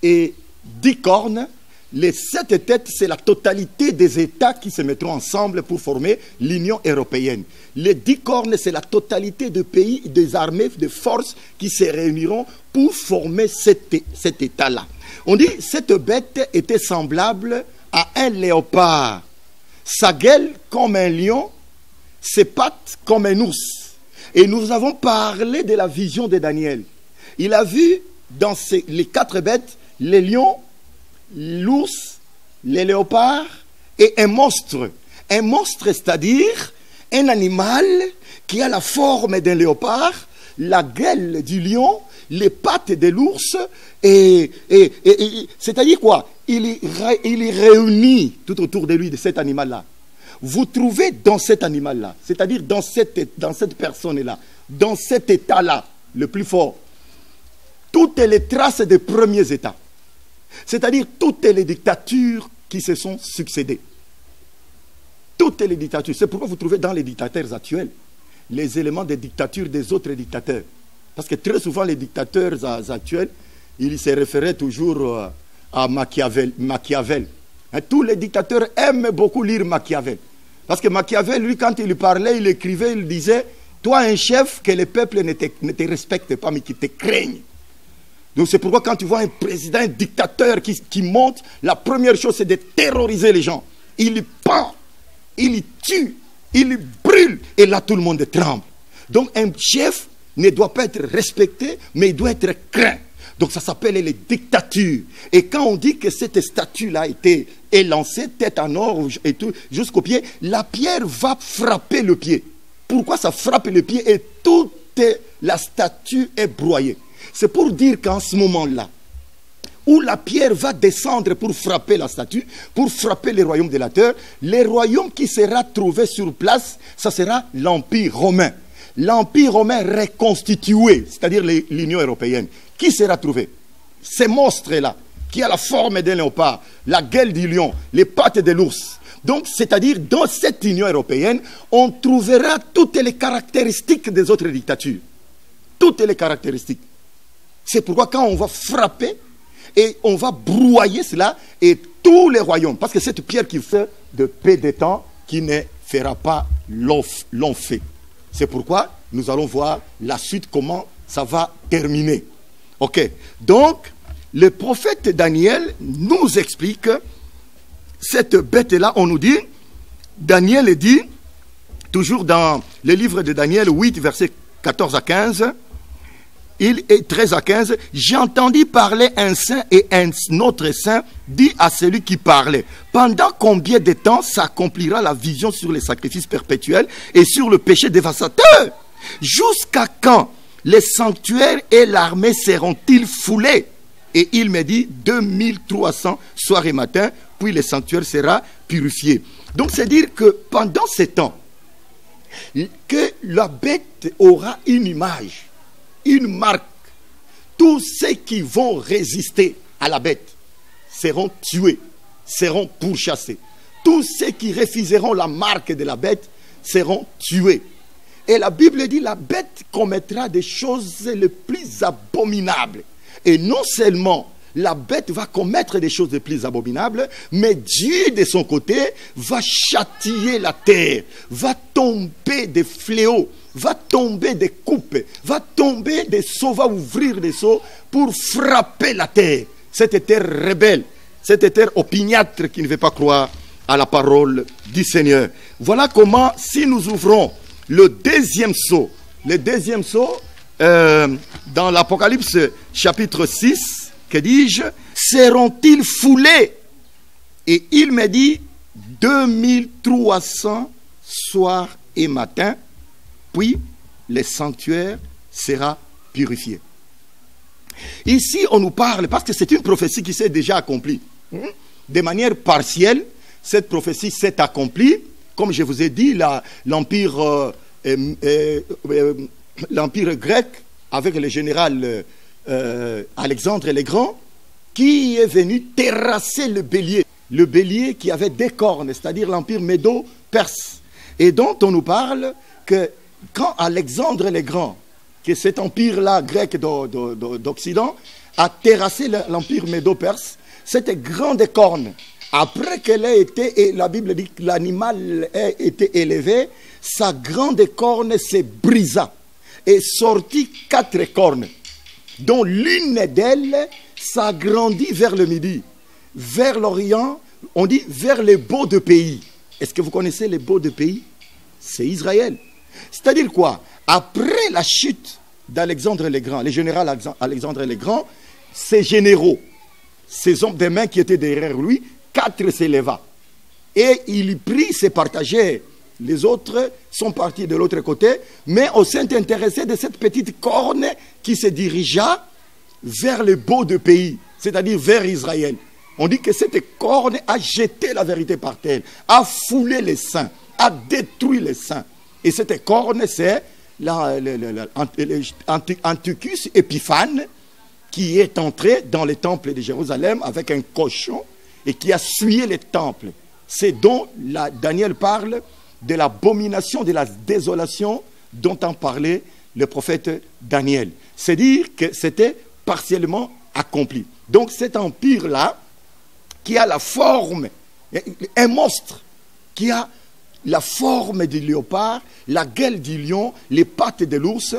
et 10 cornes, les 7 têtes, c'est la totalité des États qui se mettront ensemble pour former l'Union européenne. Les 10 cornes, c'est la totalité de pays, des armées, des forces qui se réuniront pour former cet État-là. On dit que cette bête était semblable à un léopard. Sa gueule comme un lion, ses pattes comme un ours. Et nous avons parlé de la vision de Daniel. Il a vu dans les 4 bêtes, les lions, l'ours, les léopards et un monstre. Un monstre, c'est-à-dire un animal qui a la forme d'un léopard, la gueule du lion, les pattes de l'ours, et c'est-à-dire quoi? Il est réuni tout autour de lui, de cet animal-là. Vous trouvez dans cet animal-là, c'est-à-dire dans cette personne-là, dans cet état-là, le plus fort, toutes les traces des premiers états. C'est-à-dire toutes les dictatures qui se sont succédées. Toutes les dictatures. C'est pourquoi vous trouvez dans les dictateurs actuels les éléments des dictatures des autres dictateurs. Parce que très souvent les dictateurs actuels, il se référait toujours à Machiavel. Hein, tous les dictateurs aiment beaucoup lire Machiavel. Parce que Machiavel, lui, quand il lui parlait, il écrivait, il disait, toi un chef que les peuples ne te respectent pas, mais qui te craignent. Donc c'est pourquoi quand tu vois un président, un dictateur qui monte, la première chose c'est de terroriser les gens. Il y pend, il y tue, il y brûle, et là tout le monde tremble. Donc un chef ne doit pas être respecté, mais il doit être craint. Donc ça s'appelle les dictatures. Et quand on dit que cette statue-là est lancée, tête en or et tout, jusqu'au pied, la pierre va frapper le pied. Pourquoi ça frappe le pied et toute la statue est broyée? C'est pour dire qu'en ce moment-là, où la pierre va descendre pour frapper la statue, pour frapper les royaumes de la terre, les royaumes qui sera trouvé sur place, ça sera l'Empire romain. L'Empire romain reconstitué, c'est-à-dire l'Union européenne. Qui sera trouvé? Ces monstres-là, qui a la forme d'un léopard, la gueule du lion, les pattes de l'ours. Donc, c'est-à-dire, dans cette Union européenne, on trouvera toutes les caractéristiques des autres dictatures. Toutes les caractéristiques. C'est pourquoi quand on va frapper, et on va broyer cela, et tous les royaumes, parce que cette pierre qui fait de paix des temps, qui ne fera pas l'ont fait. C'est pourquoi nous allons voir la suite, comment ça va terminer. Ok, donc le prophète Daniel nous explique cette bête-là. On nous dit, Daniel dit, toujours dans le livre de Daniel 8, versets 14 à 15, il est 13 à 15, j'ai entendu parler un saint et un autre saint dit à celui qui parlait, pendant combien de temps s'accomplira la vision sur les sacrifices perpétuels et sur le péché dévastateur? Jusqu'à quand les sanctuaires et l'armée seront-ils foulés? Et il me dit 2300 soir et matin, puis le sanctuaire sera purifié. Donc c'est dire que pendant ces temps, que la bête aura une image, une marque. Tous ceux qui vont résister à la bête seront tués, seront pourchassés. Tous ceux qui refuseront la marque de la bête seront tués. Et la Bible dit, la bête commettra des choses les plus abominables. Et non seulement la bête va commettre des choses les plus abominables, mais Dieu, de son côté, va châtier la terre, va tomber des fléaux, va tomber des coupes, va tomber des seaux, va ouvrir des seaux pour frapper la terre. Cette terre rebelle, cette terre opiniâtre qui ne veut pas croire à la parole du Seigneur. Voilà comment, si nous ouvrons le deuxième sceau, dans l'Apocalypse chapitre 6, que dis-je, seront-ils foulés? Et il me dit 2300 soir et matin, puis le sanctuaire sera purifié. Ici, on nous parle, parce que c'est une prophétie qui s'est déjà accomplie. De manière partielle, cette prophétie s'est accomplie. Comme je vous ai dit, l'Empire grec, avec le général Alexandre le Grand, qui est venu terrasser le bélier qui avait des cornes, c'est-à-dire l'Empire médo-perse. Et dont on nous parle que quand Alexandre le Grand, que cet empire-là grec d'Occident, a terrassé l'Empire médo-perse, cette grande corne, après qu'elle ait été, et la Bible dit que l'animal a été élevé, sa grande corne se brisa et sortit 4 cornes, dont l'une d'elles s'agrandit vers le midi, vers l'Orient, on dit vers les beaux de pays. Est-ce que vous connaissez les beaux de pays? C'est Israël. C'est-à-dire quoi? Après la chute d'Alexandre le Grand, le général Alexandre le Grand, ses généraux, ses hommes de main qui étaient derrière lui, 4 s'éleva. Et il prit, s'est partagé. Les autres sont partis de l'autre côté, mais on s'est intéressé de cette petite corne qui se dirigea vers les beaux de pays, c'est-à-dire vers Israël. On dit que cette corne a jeté la vérité par terre, a foulé les saints, a détruit les saints. Et cette corne, c'est Antiochus Épiphane, qui est entré dans le temple de Jérusalem avec un cochon et qui a souillé les temples. C'est dont Daniel parle de l'abomination, de la désolation dont en parlait le prophète Daniel. C'est dire que c'était partiellement accompli. Donc cet empire-là, qui a la forme, un monstre, qui a la forme du léopard, la gueule du lion, les pattes de l'ours.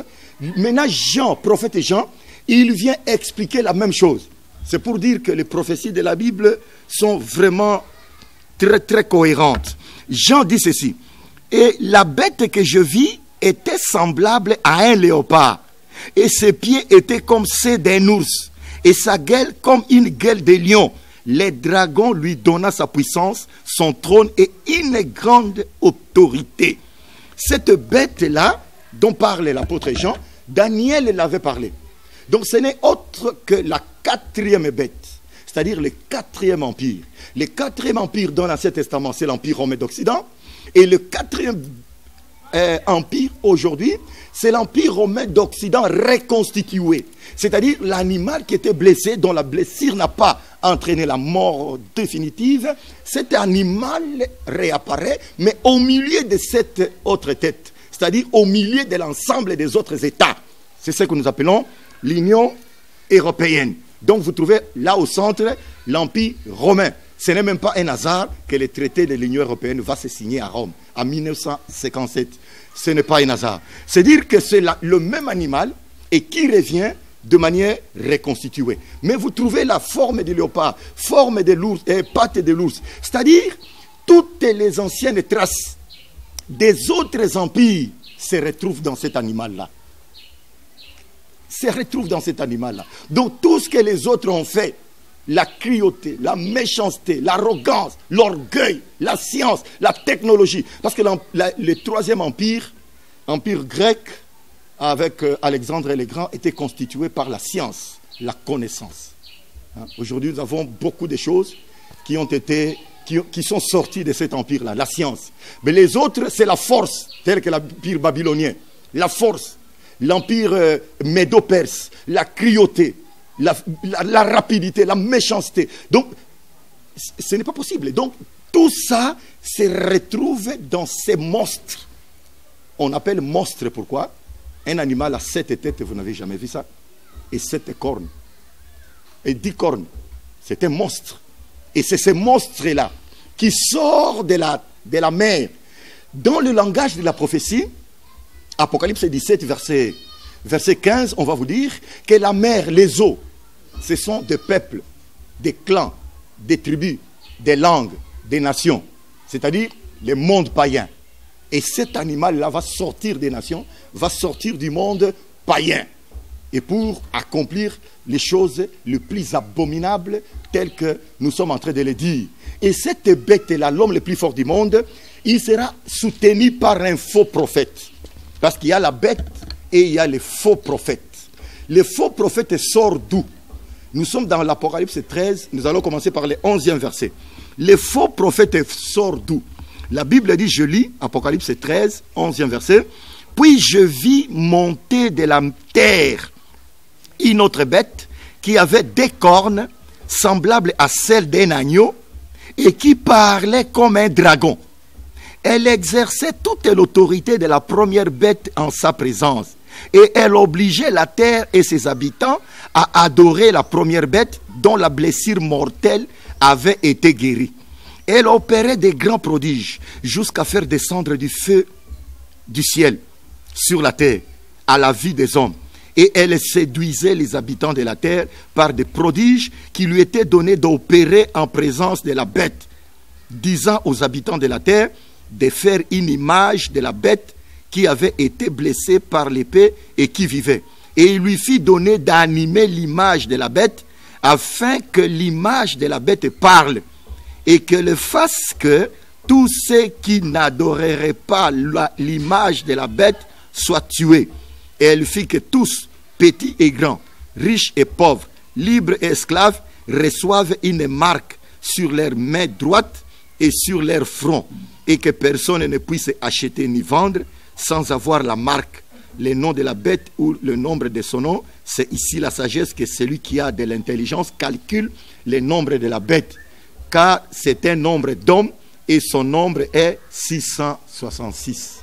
Maintenant, Jean, prophète Jean, il vient expliquer la même chose. C'est pour dire que les prophéties de la Bible sont vraiment très, très cohérentes. Jean dit ceci. Et la bête que je vis était semblable à un léopard. Et ses pieds étaient comme ceux d'un ours. Et sa gueule comme une gueule de lion. Les dragons lui donna sa puissance, son trône et une grande autorité. Cette bête-là, dont parle l'apôtre Jean, Daniel l'avait parlé. Donc ce n'est autre que la quatrième bête, c'est-à-dire le quatrième empire. Le quatrième empire dans l'Ancien Testament, c'est l'Empire romain d'Occident. Et le quatrième empire aujourd'hui, c'est l'Empire romain d'Occident reconstitué. C'est-à-dire l'animal qui était blessé, dont la blessure n'a pas entraîné la mort définitive. Cet animal réapparaît, mais au milieu de cette autre tête. C'est-à-dire au milieu de l'ensemble des autres États. C'est ce que nous appelons l'Union européenne. Donc vous trouvez là au centre l'Empire romain. Ce n'est même pas un hasard que le traité de l'Union européenne va se signer à Rome en 1957. Ce n'est pas un hasard. C'est dire que c'est le même animal et qui revient de manière reconstituée. Mais vous trouvez la forme du léopard, forme de l'ours et pattes de l'ours. C'est-à-dire toutes les anciennes traces des autres empires se retrouvent dans cet animal-là. Se retrouvent dans cet animal-là. Donc tout ce que les autres ont fait, la cruauté, la méchanceté, l'arrogance, l'orgueil, la science, la technologie. Parce que le troisième empire, empire grec, avec Alexandre le Grand, était constitué par la science, la connaissance. Aujourd'hui, nous avons beaucoup de choses qui sont sorties de cet empire-là, la science. Mais les autres, c'est la force, telle que l'empire babylonien. La force, l'empire médo-perse, la cruauté, la rapidité, la méchanceté. Donc, ce n'est pas possible. Donc, tout ça se retrouve dans ces monstres. On appelle monstre, pourquoi? Un animal à 7 têtes, vous n'avez jamais vu ça? Et 7 cornes. Et 10 cornes. C'est un monstre. Et c'est ce monstre-là qui sort de la mer. Dans le langage de la prophétie, Apocalypse 17, verset 15, on va vous dire que la mer, les eaux, ce sont des peuples, des clans, des tribus, des langues, des nations. C'est-à-dire le monde païen. Et cet animal-là va sortir des nations, va sortir du monde païen. Et pour accomplir les choses les plus abominables telles que nous sommes en train de les dire. Et cette bête-là, l'homme le plus fort du monde, il sera soutenu par un faux prophète. Parce qu'il y a la bête et il y a les faux prophètes. Les faux prophètes sortent d'où? Nous sommes dans l'Apocalypse 13, nous allons commencer par le 11e verset. Les faux prophètes sortent d'où? La Bible dit, je lis, Apocalypse 13, 11e verset. Puis je vis monter de la terre une autre bête qui avait des cornes semblables à celles d'un agneau et qui parlait comme un dragon. Elle exerçait toute l'autorité de la première bête en sa présence. Et elle obligeait la terre et ses habitants à adorer la première bête dont la blessure mortelle avait été guérie. Elle opérait des grands prodiges jusqu'à faire descendre du feu du ciel sur la terre à la vie des hommes. Et elle séduisait les habitants de la terre par des prodiges qui lui étaient donnés d'opérer en présence de la bête, disant aux habitants de la terre de faire une image de la bête qui avait été blessée par l'épée et qui vivait. Et il lui fit donner d'animer l'image de la bête afin que l'image de la bête parle et que le fasse que tous ceux qui n'adoreraient pas l'image de la bête soient tués. Et elle fit que tous, petits et grands, riches et pauvres, libres et esclaves, reçoivent une marque sur leur main droite et sur leur front, et que personne ne puisse acheter ni vendre sans avoir la marque, le nom de la bête ou le nombre de son nom. C'est ici la sagesse que celui qui a de l'intelligence calcule le nombre de la bête, car c'est un nombre d'hommes et son nombre est 666.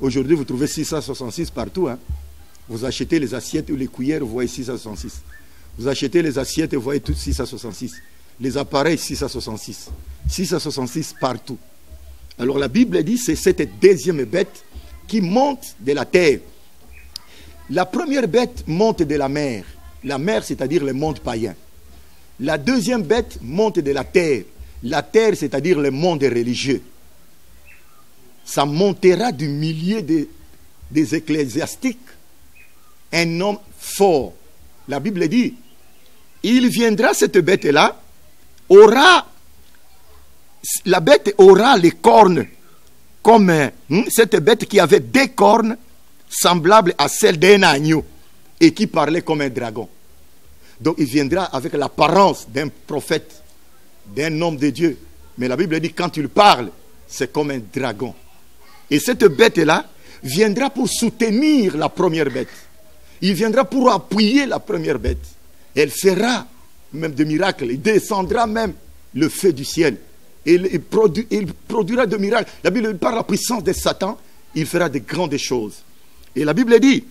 Aujourd'hui, vous trouvez 666 partout. Vous achetez les assiettes ou les cuillères, vous voyez 666. Vous achetez les assiettes et vous voyez toutes 666. Les appareils 666. 666 partout. Alors la Bible dit c'est cette deuxième bête qui monte de la terre. La première bête monte de la mer. La mer, c'est-à-dire le monde païen. La deuxième bête monte de la terre. La terre, c'est-à-dire le monde religieux. Ça montera du milieu des ecclésiastiques un homme fort. La Bible dit, il viendra, cette bête-là, la bête aura les cornes, comme cette bête qui avait des cornes semblables à celles d'un agneau et qui parlait comme un dragon. Donc il viendra avec l'apparence d'un prophète, d'un homme de Dieu. Mais la Bible dit, quand il parle, c'est comme un dragon. Et cette bête-là viendra pour soutenir la première bête. Il viendra pour appuyer la première bête. Elle fera même des miracles. Il descendra même le feu du ciel. Il produira des miracles. La Bible, par la puissance de Satan, il fera de grandes choses. Et la Bible dit,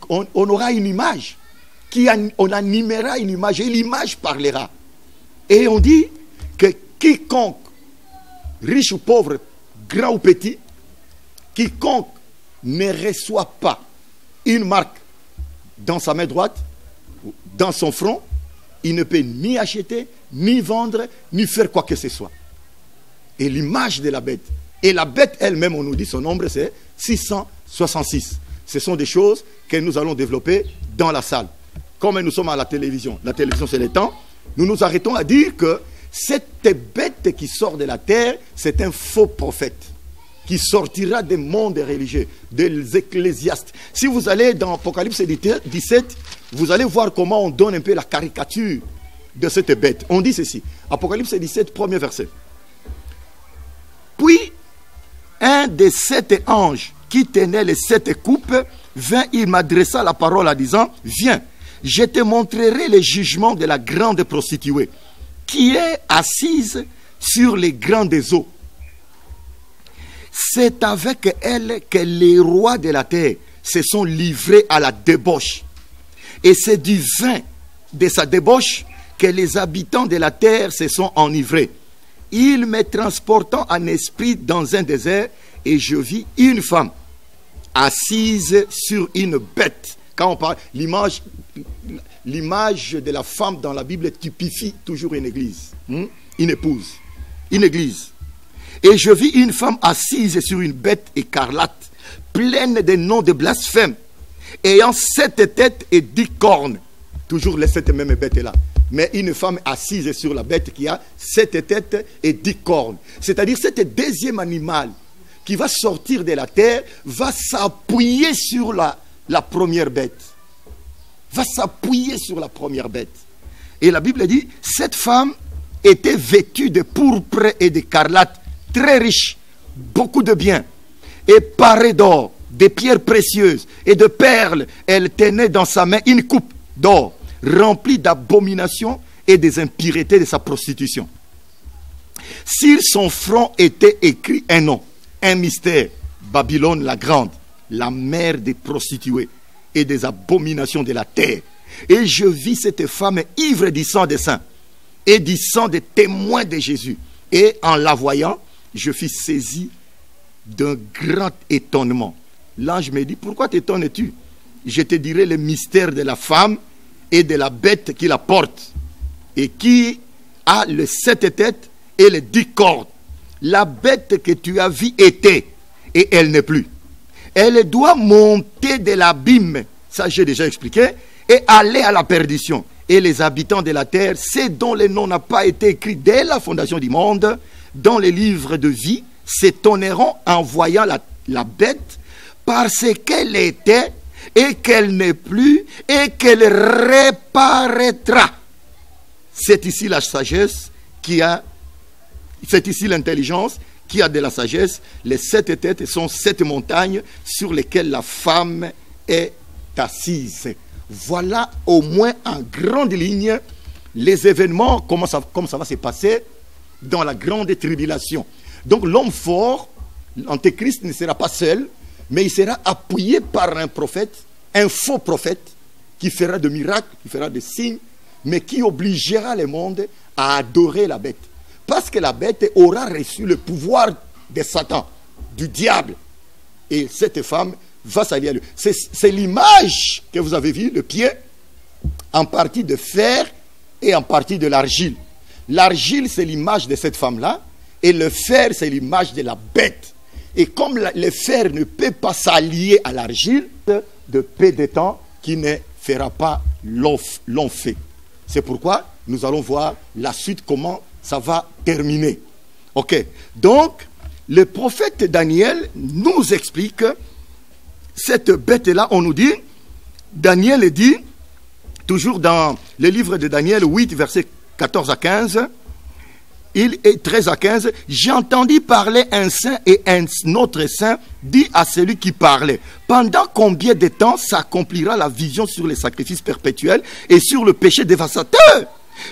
on aura une image. On animera une image et l'image parlera. Et on dit que quiconque, riche ou pauvre, grand ou petit, quiconque ne reçoit pas une marque dans sa main droite, dans son front, il ne peut ni acheter, ni vendre, ni faire quoi que ce soit. Et l'image de la bête. Et la bête elle-même, on nous dit son nombre, c'est 666. Ce sont des choses que nous allons développer dans la salle. Comme nous sommes à la télévision c'est le temps, nous nous arrêtons à dire que cette bête qui sort de la terre, c'est un faux prophète qui sortira des mondes religieux, des ecclésiastes. Si vous allez dans Apocalypse 17, vous allez voir comment on donne un peu la caricature de cette bête. On dit ceci, Apocalypse 17, premier verset. Puis, un des 7 anges qui tenait les 7 coupes vint, il m'adressa la parole en disant, viens, je te montrerai le jugement de la grande prostituée, qui est assise sur les grandes eaux. C'est avec elle que les rois de la terre se sont livrés à la débauche. Et c'est du vin de sa débauche que les habitants de la terre se sont enivrés. Il me transportant en esprit dans un désert et je vis une femme assise sur une bête. Quand on parle, l'image de la femme dans la Bible typifie toujours une église, une épouse, une église. Et je vis une femme assise sur une bête écarlate, pleine de noms de blasphème, ayant 7 têtes et 10 cornes. Toujours les 7 mêmes bêtes-là. Mais une femme assise sur la bête qui a 7 têtes et 10 cornes. C'est-à-dire cet deuxième animal qui va sortir de la terre va s'appuyer sur la première bête. Va s'appuyer sur la première bête. Et la Bible dit, cette femme était vêtue de pourpre et d'écarlate, très riche, beaucoup de biens, et parée d'or, des pierres précieuses et de perles. Elle tenait dans sa main une coupe d'or, remplie d'abominations et des impuretés de sa prostitution. Sur son front était écrit un nom, un mystère, Babylone la grande, la mère des prostituées et des abominations de la terre. Et je vis cette femme ivre du sang des saints et du sang des témoins de Jésus. Et en la voyant, je fus saisi d'un grand étonnement. L'ange me dit, pourquoi t'étonnes-tu? Je te dirai le mystère de la femme et de la bête qui la porte et qui a les 7 têtes et les 10 cornes. La bête que tu as vue était et elle n'est plus. Elle doit monter de l'abîme, ça j'ai déjà expliqué, et aller à la perdition. Et les habitants de la terre, ceux dont le nom n'a pas été écrit dès la fondation du monde, dans les livres de vie, s'étonneront en voyant la bête parce qu'elle était et qu'elle n'est plus et qu'elle reparaîtra. C'est ici la sagesse qui a, c'est ici l'intelligence qui a de la sagesse. Les 7 têtes sont 7 montagnes sur lesquelles la femme est assise. Voilà au moins en grande ligne les événements, comme ça va se passer dans la grande tribulation. Donc l'homme fort, l'antéchrist ne sera pas seul, mais il sera appuyé par un prophète, un faux prophète, qui fera des miracles, qui fera des signes mais qui obligera le monde à adorer la bête. Parce que la bête aura reçu le pouvoir de Satan, du diable. Et cette femme va s'allier à lui. C'est l'image que vous avez vue, le pied, en partie de fer et en partie de l'argile. L'argile, c'est l'image de cette femme-là, et le fer, c'est l'image de la bête. Et comme le fer ne peut pas s'allier à l'argile, de peu de temps qui ne fera pas long fait. C'est pourquoi nous allons voir la suite, comment ça va terminer. Ok. Donc, le prophète Daniel nous explique cette bête-là. On nous dit, Daniel dit, toujours dans le livre de Daniel 8, versets 14 à 15, il est 13 à 15, j'ai entendu parler un saint et un autre saint dit à celui qui parlait, pendant combien de temps s'accomplira la vision sur les sacrifices perpétuels et sur le péché dévastateur?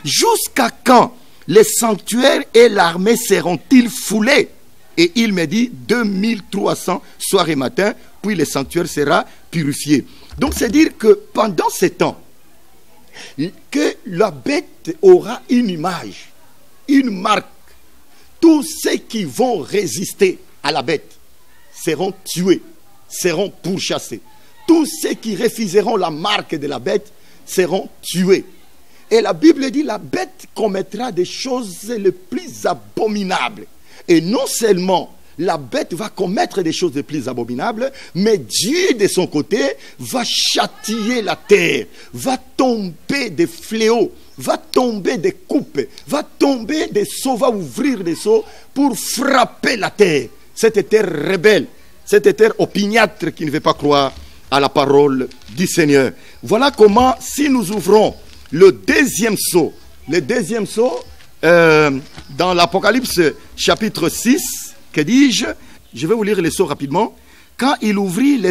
Jusqu'à quand les sanctuaires et l'armée seront-ils foulés? Et il me dit 2300 soir et matin, puis le sanctuaire sera purifié. Donc c'est dire que pendant ces temps, que la bête aura une image, une marque. Tous ceux qui vont résister à la bête seront tués, seront pourchassés. Tous ceux qui refuseront la marque de la bête seront tués. Et la Bible dit, la bête commettra des choses les plus abominables. Et non seulement la bête va commettre des choses les plus abominables, mais Dieu, de son côté, va châtier la terre, va tomber des fléaux, va tomber des coupes, va tomber des seaux, va ouvrir des seaux pour frapper la terre. Cette terre rebelle, cette terre opiniâtre qui ne veut pas croire à la parole du Seigneur. Voilà comment, si nous ouvrons le deuxième sceau, dans l'Apocalypse chapitre 6, que dis-je? Je vais vous lire les sceaux rapidement. Quand il ouvrit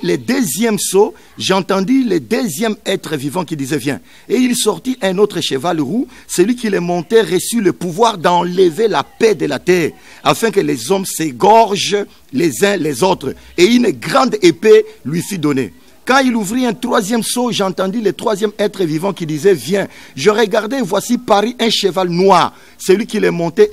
les deuxième sceau, j'entendis le deuxième être vivant qui disait, viens. Et il sortit un autre cheval roux. Celui qui le montait reçut le pouvoir d'enlever la paix de la terre, afin que les hommes s'égorgent les uns les autres. Et une grande épée lui fut donnée. Quand il ouvrit un troisième sceau, j'entendis le troisième être vivant qui disait, viens. Je regardai, voici parut un cheval noir. Celui qui le montait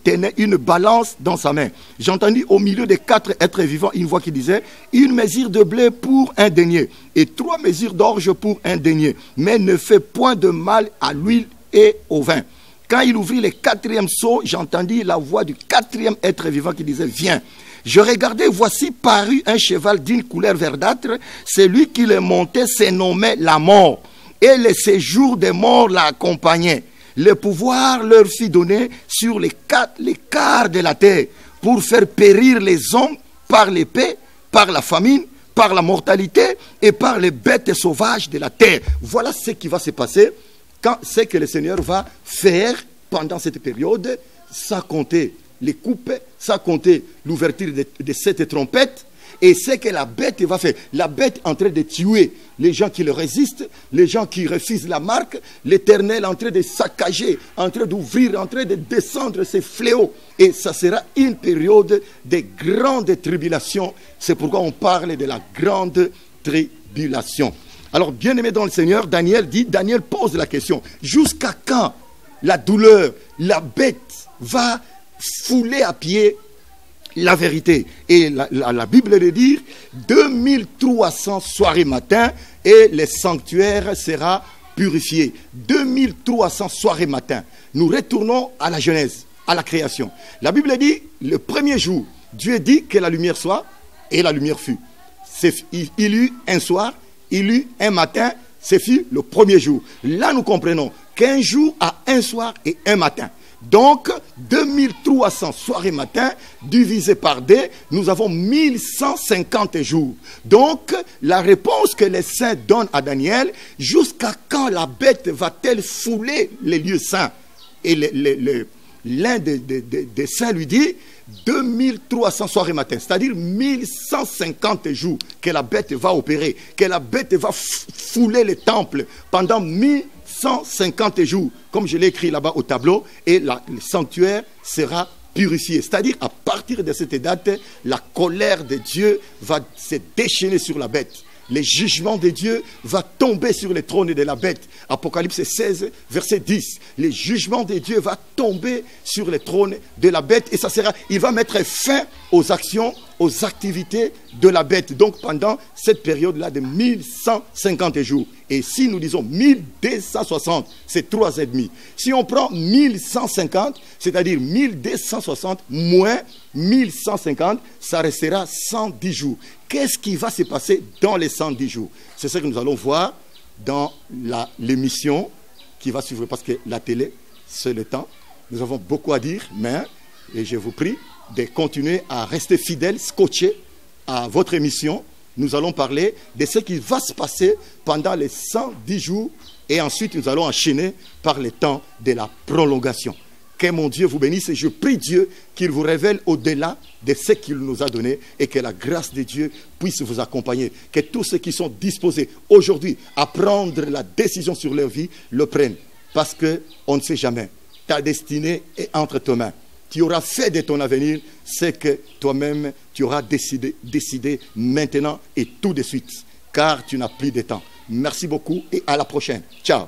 tenait une balance dans sa main. J'entendis au milieu des quatre êtres vivants une voix qui disait, une mesure de blé pour un denier et 3 mesures d'orge pour un denier, mais ne fait point de mal à l'huile et au vin. Quand il ouvrit le quatrième sceau, j'entendis la voix du quatrième être vivant qui disait, viens. Je regardais, voici parut un cheval d'une couleur verdâtre. Celui qui le montait se nommait la mort, et le séjour des morts l'accompagnait. Le pouvoir leur fut donné sur les quarts de la terre pour faire périr les hommes par l'épée, par la famine, par la mortalité et par les bêtes sauvages de la terre. Voilà ce qui va se passer quand c'est que le Seigneur va faire pendant cette période, sans compter les coupes, sans compter l'ouverture de cette trompette. Et c'est que la bête va faire. La bête est en train de tuer les gens qui le résistent, les gens qui refusent la marque. L'Éternel est en train de saccager, en train d'ouvrir, en train de descendre ses fléaux. Et ça sera une période de grande tribulation. C'est pourquoi on parle de la grande tribulation. Alors, bien-aimé dans le Seigneur, Daniel pose la question. Jusqu'à quand la douleur, la bête va fouler à pied la vérité? Et la Bible le dit, 2300 soir et matin, et le sanctuaire sera purifié. 2300 soir et matin. Nous retournons à la Genèse, à la création. La Bible dit, le premier jour, Dieu dit que la lumière soit, et la lumière fut. Il eut un soir, il eut un matin, c'est fut le premier jour. Là, nous comprenons qu'un jour a un soir et un matin. Donc, 2300 soir et matin, divisé par 2, nous avons 1150 jours. Donc, la réponse que les saints donnent à Daniel, jusqu'à quand la bête va-t-elle fouler les lieux saints? Et l'un des saints lui dit, 2300 soir et matin, c'est-à-dire 1150 jours que la bête va opérer, que la bête va fouler les temples pendant 1150 jours, comme je l'ai écrit là-bas au tableau, et le sanctuaire sera purifié. C'est-à-dire, à partir de cette date, la colère de Dieu va se déchaîner sur la bête. les jugements de Dieu vont tomber sur les trônes de la bête. Apocalypse 16, verset 10. Les jugements de Dieu vont tomber sur les trônes de la bête et ça sera, il va mettre fin aux actions, aux activités de la bête. Donc pendant cette période-là de 1150 jours. Et si nous disons 1260, c'est 3 ans et demi. Si on prend 1150, c'est-à-dire 1260 moins 1150, ça restera 110 jours. Qu'est-ce qui va se passer dans les 110 jours? C'est ce que nous allons voir dans l'émission qui va suivre, parce que la télé, c'est le temps. Nous avons beaucoup à dire, mais et je vous prie de continuer à rester fidèles, scotchés à votre émission. Nous allons parler de ce qui va se passer pendant les 110 jours et ensuite nous allons enchaîner par le temps de la prolongation. Que mon Dieu vous bénisse et je prie Dieu qu'il vous révèle au-delà de ce qu'il nous a donné et que la grâce de Dieu puisse vous accompagner. Que tous ceux qui sont disposés aujourd'hui à prendre la décision sur leur vie le prennent. Parce qu'on ne sait jamais. Ta destinée est entre tes mains. Tu auras fait de ton avenir ce que toi-même tu auras décidé maintenant et tout de suite. Car tu n'as plus de temps. Merci beaucoup et à la prochaine. Ciao.